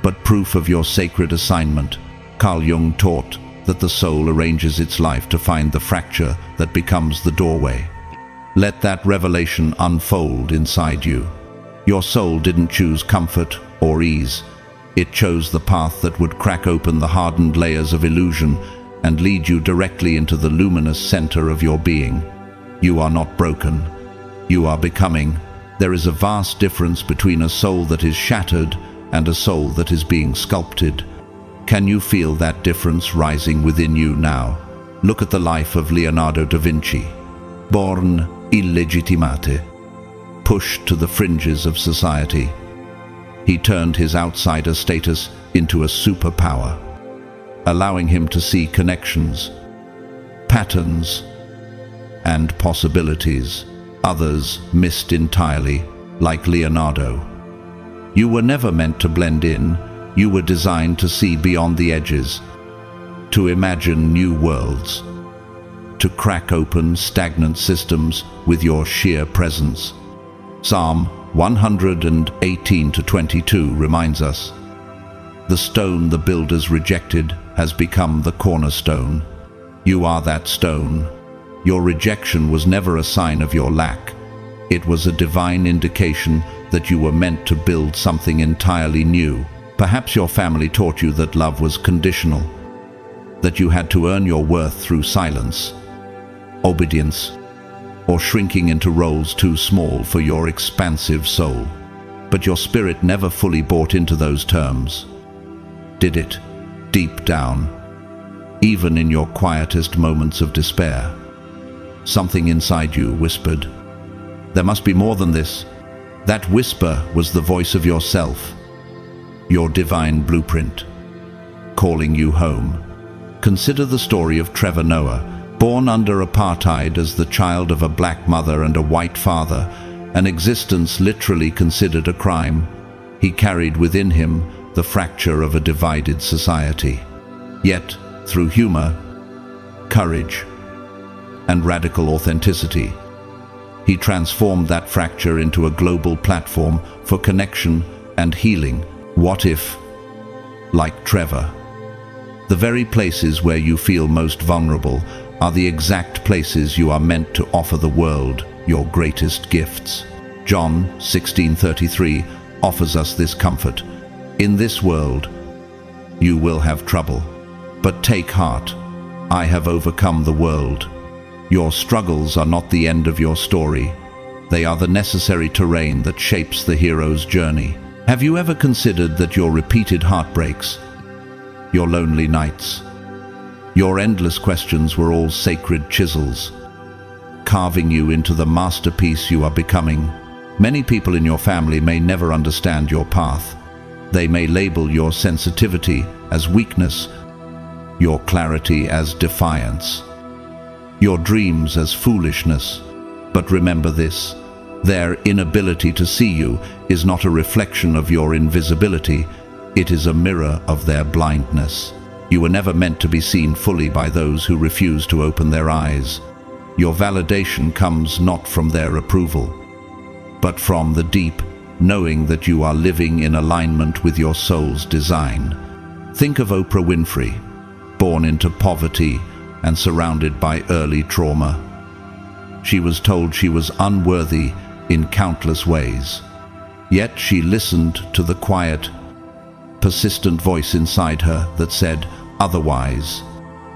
but proof of your sacred assignment? Carl Jung taught that the soul arranges its life to find the fracture that becomes the doorway. Let that revelation unfold inside you. Your soul didn't choose comfort or ease. It chose the path that would crack open the hardened layers of illusion and lead you directly into the luminous center of your being. You are not broken. You are becoming. There is a vast difference between a soul that is shattered and a soul that is being sculpted. Can you feel that difference rising within you now? Look at the life of Leonardo da Vinci. Born illegitimate, pushed to the fringes of society, he turned his outsider status into a superpower, allowing him to see connections, patterns, and possibilities others missed entirely, like Leonardo. You were never meant to blend in. You were designed to see beyond the edges, to imagine new worlds, to crack open stagnant systems with your sheer presence. Psalm 118:22 reminds us, "The stone the builders rejected has become the cornerstone." You are that stone. Your rejection was never a sign of your lack. It was a divine indication that you were meant to build something entirely new. Perhaps your family taught you that love was conditional, that you had to earn your worth through silence, obedience, or shrinking into roles too small for your expansive soul. But your spirit never fully bought into those terms, did it? Deep down, even in your quietest moments of despair, something inside you whispered, "There must be more than this." That whisper was the voice of yourself, your divine blueprint, calling you home. Consider the story of Trevor Noah. Born under apartheid as the child of a black mother and a white father, an existence literally considered a crime, he carried within him the fracture of a divided society. Yet, through humor, courage, and radical authenticity, he transformed that fracture into a global platform for connection and healing. What if, like Trevor, the very places where you feel most vulnerable are the exact places you are meant to offer the world your greatest gifts? John 16:33 offers us this comfort. "In this world, you will have trouble, but take heart. I have overcome the world." Your struggles are not the end of your story. They are the necessary terrain that shapes the hero's journey. Have you ever considered that your repeated heartbreaks, your lonely nights, your endless questions were all sacred chisels, carving you into the masterpiece you are becoming? Many people in your family may never understand your path. They may label your sensitivity as weakness, your clarity as defiance, your dreams as foolishness. But remember this: their inability to see you is not a reflection of your invisibility. It is a mirror of their blindness. You were never meant to be seen fully by those who refuse to open their eyes. Your validation comes not from their approval, but from the deep, knowing that you are living in alignment with your soul's design. Think of Oprah Winfrey, born into poverty and surrounded by early trauma. She was told she was unworthy in countless ways. Yet she listened to the quiet, persistent voice inside her that said otherwise.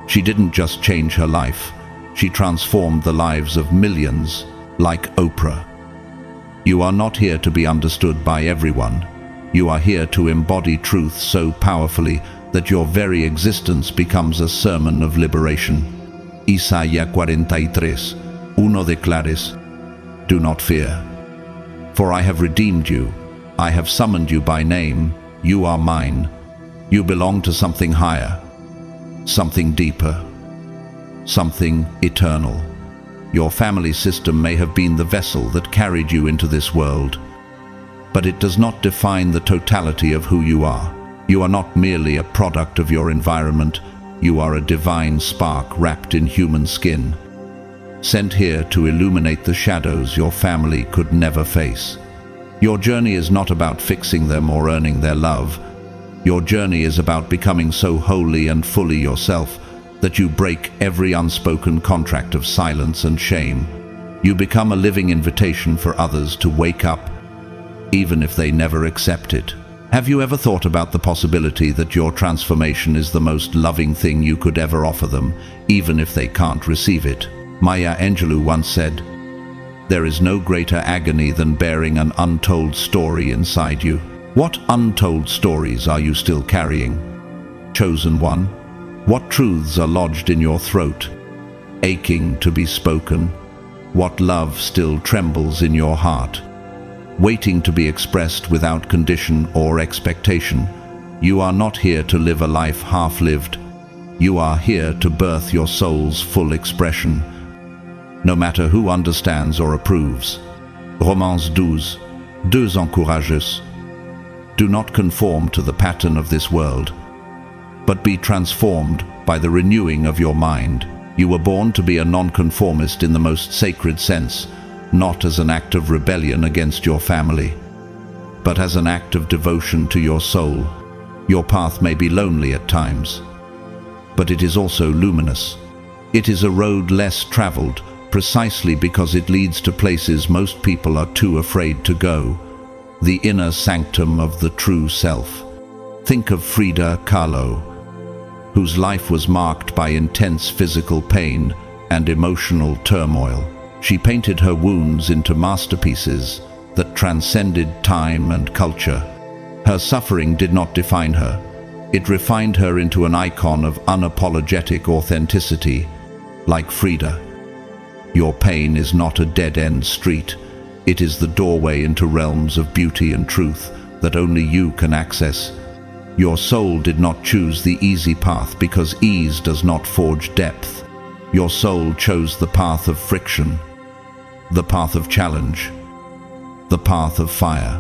She didn't just change her life, she transformed the lives of millions, like Oprah. You are not here to be understood by everyone. You are here to embody truth so powerfully that your very existence becomes a sermon of liberation. Isaías 43:1 declares, "Do not fear, for I have redeemed you. I have summoned you by name. You are mine. You belong to something higher, something deeper, something eternal. Your family system may have been the vessel that carried you into this world, but it does not define the totality of who you are. You are not merely a product of your environment. You are a divine spark wrapped in human skin, sent here to illuminate the shadows your family could never face. Your journey is not about fixing them or earning their love. Your journey is about becoming so wholly and fully yourself that you break every unspoken contract of silence and shame. You become a living invitation for others to wake up, even if they never accept it. Have you ever thought about the possibility that your transformation is the most loving thing you could ever offer them, even if they can't receive it? Maya Angelou once said, "There is no greater agony than bearing an untold story inside you." What untold stories are you still carrying? Chosen one, what truths are lodged in your throat, aching to be spoken? What love still trembles in your heart, waiting to be expressed without condition or expectation? You are not here to live a life half-lived. You are here to birth your soul's full expression, no matter who understands or approves. Romans 12 encourages. Do not conform to the pattern of this world, but be transformed by the renewing of your mind. You were born to be a nonconformist in the most sacred sense, not as an act of rebellion against your family, but as an act of devotion to your soul. Your path may be lonely at times, but it is also luminous. It is a road less traveled, precisely because it leads to places most people are too afraid to go, the inner sanctum of the true self. Think of Frida Kahlo, whose life was marked by intense physical pain and emotional turmoil. She painted her wounds into masterpieces that transcended time and culture. Her suffering did not define her. It refined her into an icon of unapologetic authenticity. Like Frida, your pain is not a dead-end street. It is the doorway into realms of beauty and truth that only you can access. Your soul did not choose the easy path because ease does not forge depth. Your soul chose the path of friction, the path of challenge, the path of fire,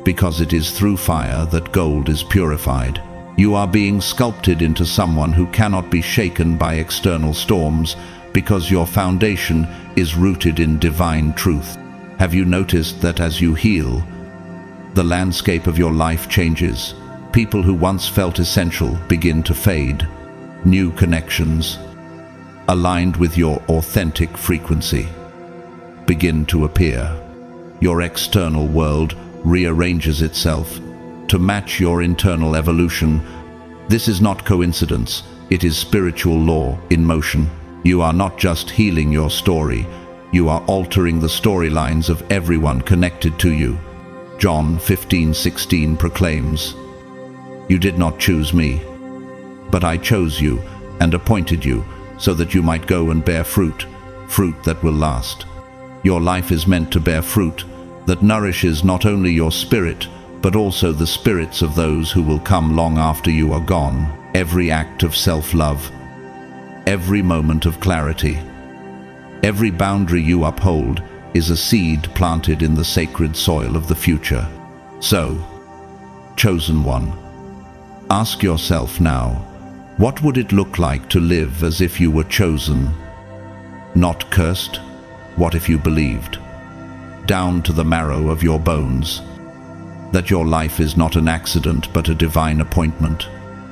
because it is through fire that gold is purified. You are being sculpted into someone who cannot be shaken by external storms because your foundation is rooted in divine truth. Have you noticed that as you heal, the landscape of your life changes? People who once felt essential begin to fade. New connections, aligned with your authentic frequency, begin to appear. Your external world rearranges itself to match your internal evolution. This is not coincidence, it is spiritual law in motion. You are not just healing your story, you are altering the storylines of everyone connected to you. John 15:16 proclaims, "You did not choose me, but I chose you and appointed you so that you might go and bear fruit, fruit that will last." Your life is meant to bear fruit that nourishes not only your spirit, but also the spirits of those who will come long after you are gone. Every act of self-love, every moment of clarity, every boundary you uphold is a seed planted in the sacred soil of the future. So, chosen one, Ask yourself now, what would it look like to live as if you were chosen? Not cursed? What if you believed, down to the marrow of your bones, that your life is not an accident but a divine appointment?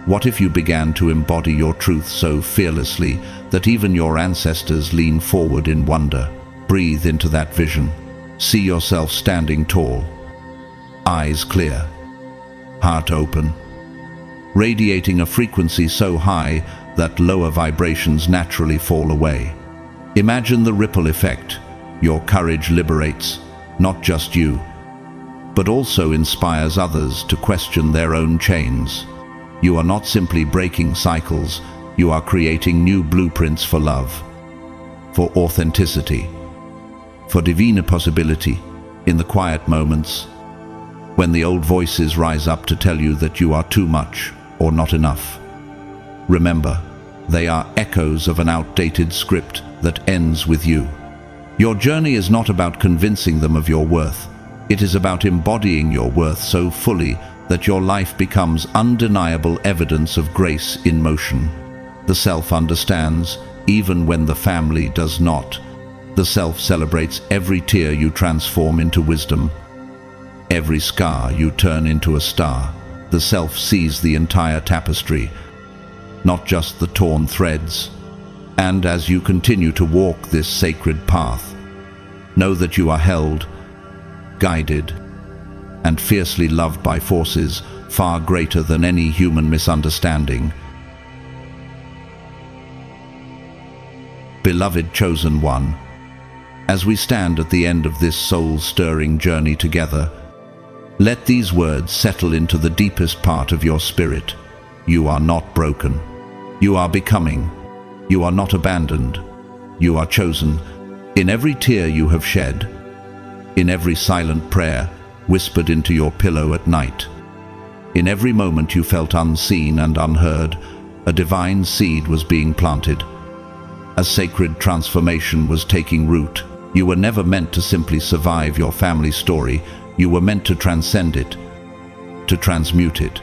What if you began to embody your truth so fearlessly that even your ancestors lean forward in wonder? Breathe into that vision. See yourself standing tall, eyes clear, heart open, radiating a frequency so high that lower vibrations naturally fall away. Imagine the ripple effect. Your courage liberates not just you, but also inspires others to question their own chains. You are not simply breaking cycles, you are creating new blueprints for love, for authenticity, for divine possibility in the quiet moments, when the old voices rise up to tell you that you are too much or not enough. Remember, they are echoes of an outdated script that ends with you. Your journey is not about convincing them of your worth. It is about embodying your worth so fully that your life becomes undeniable evidence of grace in motion. The self understands, even when the family does not. The self celebrates every tear you transform into wisdom. Every scar you turn into a star. The self sees the entire tapestry, not just the torn threads. And as you continue to walk this sacred path, know that you are held, guided, and fiercely loved by forces far greater than any human misunderstanding. Beloved chosen one, as we stand at the end of this soul-stirring journey together, let these words settle into the deepest part of your spirit. You are not broken. You are becoming. You are not abandoned. You are chosen. In every tear you have shed, in every silent prayer whispered into your pillow at night, in every moment you felt unseen and unheard, a divine seed was being planted. A sacred transformation was taking root. You were never meant to simply survive your family story. You were meant to transcend it, to transmute it,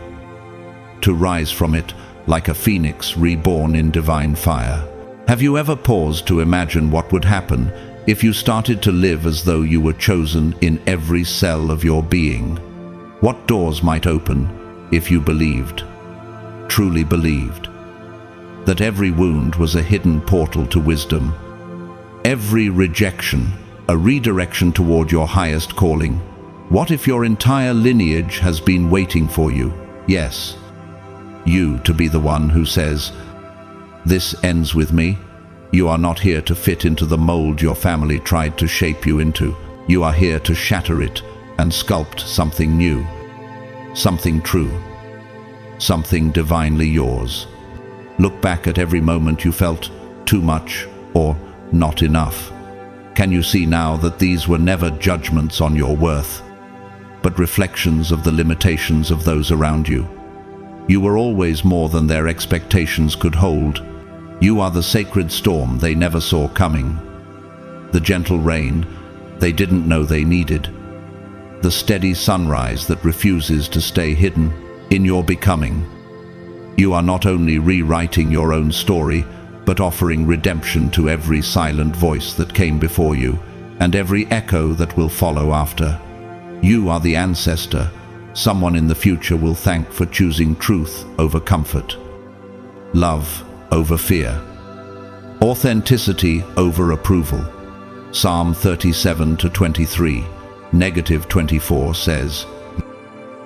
to rise from it like a phoenix reborn in divine fire. Have you ever paused to imagine what would happen if you started to live as though you were chosen in every cell of your being? What doors might open if you believed, truly believed, that every wound was a hidden portal to wisdom, every rejection a redirection toward your highest calling? What if your entire lineage has been waiting for you? Yes, you to be the one who says, "This ends with me." You are not here to fit into the mold your family tried to shape you into. You are here to shatter it and sculpt something new, something true, something divinely yours. Look back at every moment you felt too much or not enough. Can you see now that these were never judgments on your worth, but reflections of the limitations of those around you? You were always more than their expectations could hold. You are the sacred storm they never saw coming, the gentle rain they didn't know they needed, the steady sunrise that refuses to stay hidden. In your becoming, you are not only rewriting your own story, but offering redemption to every silent voice that came before you, and every echo that will follow after. You are the ancestor someone in the future will thank for choosing truth over comfort, love over fear, authenticity over approval. Psalm 37:23, -24 says,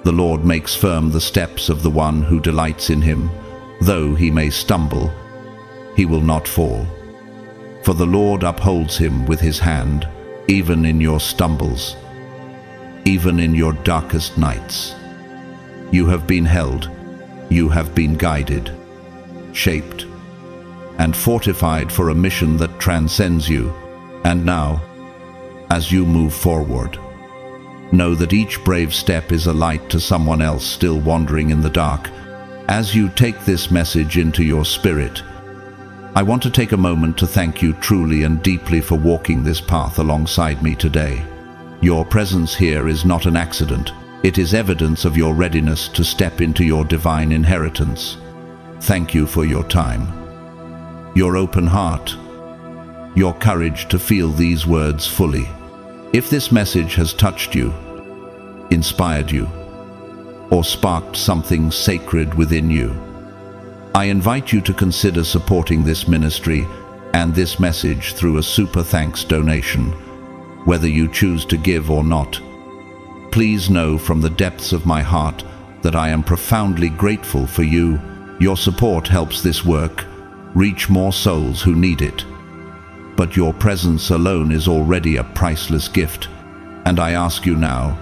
"The Lord makes firm the steps of the one who delights in him. Though he may stumble, he will not fall. For the Lord upholds him with his hand, even in your stumbles, even in your darkest nights. You have been held, you have been guided, shaped, and fortified for a mission that transcends you. And now, as you move forward, know that each brave step is a light to someone else still wandering in the dark. As you take this message into your spirit, I want to take a moment to thank you truly and deeply for walking this path alongside me today. Your presence here is not an accident. It is evidence of your readiness to step into your divine inheritance. Thank you for your time, your open heart, your courage to feel these words fully. If this message has touched you, inspired you, or sparked something sacred within you, I invite you to consider supporting this ministry and this message through a super thanks donation, whether you choose to give or not. Please know from the depths of my heart that I am profoundly grateful for you. Your support helps this work reach more souls who need it. But your presence alone is already a priceless gift, and I ask you now,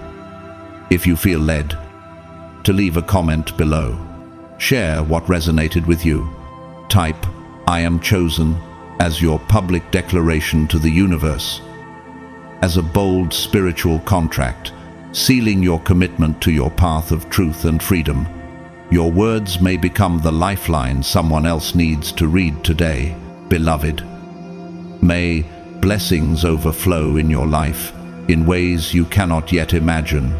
if you feel led, to leave a comment below. Share what resonated with you. Type, "I am chosen," as your public declaration to the universe, as a bold spiritual contract, sealing your commitment to your path of truth and freedom. Your words may become the lifeline someone else needs to read today, beloved. May blessings overflow in your life in ways you cannot yet imagine.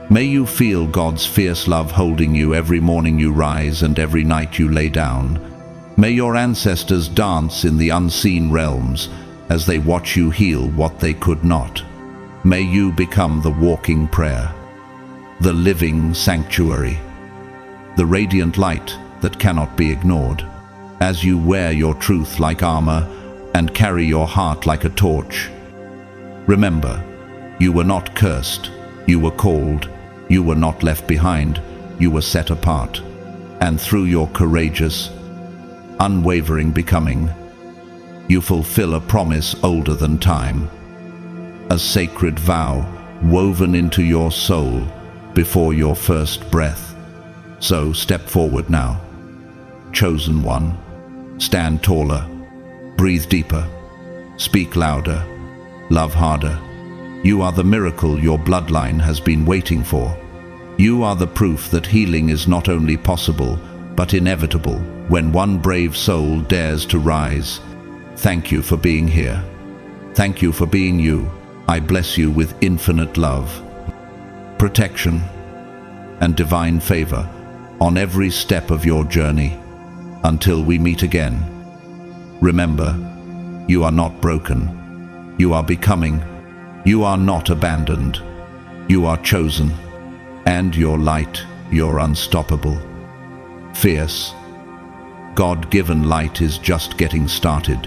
May you feel God's fierce love holding you every morning you rise and every night you lay down. May your ancestors dance in the unseen realms as they watch you heal what they could not. May you become the walking prayer, the living sanctuary, the radiant light that cannot be ignored. As you wear your truth like armor and carry your heart like a torch, remember, you were not cursed, you were called, you were not left behind, you were set apart. And through your courageous, unwavering becoming, you fulfill a promise older than time, a sacred vow woven into your soul before your first breath. So step forward now, chosen one. Stand taller, breathe deeper, speak louder, love harder. You are the miracle your bloodline has been waiting for. You are the proof that healing is not only possible, but inevitable when one brave soul dares to rise. Thank you for being here. Thank you for being you. I bless you with infinite love, protection, and divine favor on every step of your journey. Until we meet again, remember, you are not broken. You are becoming. You are not abandoned. You are chosen. And your light, you're unstoppable. Fierce, God-given light is just getting started.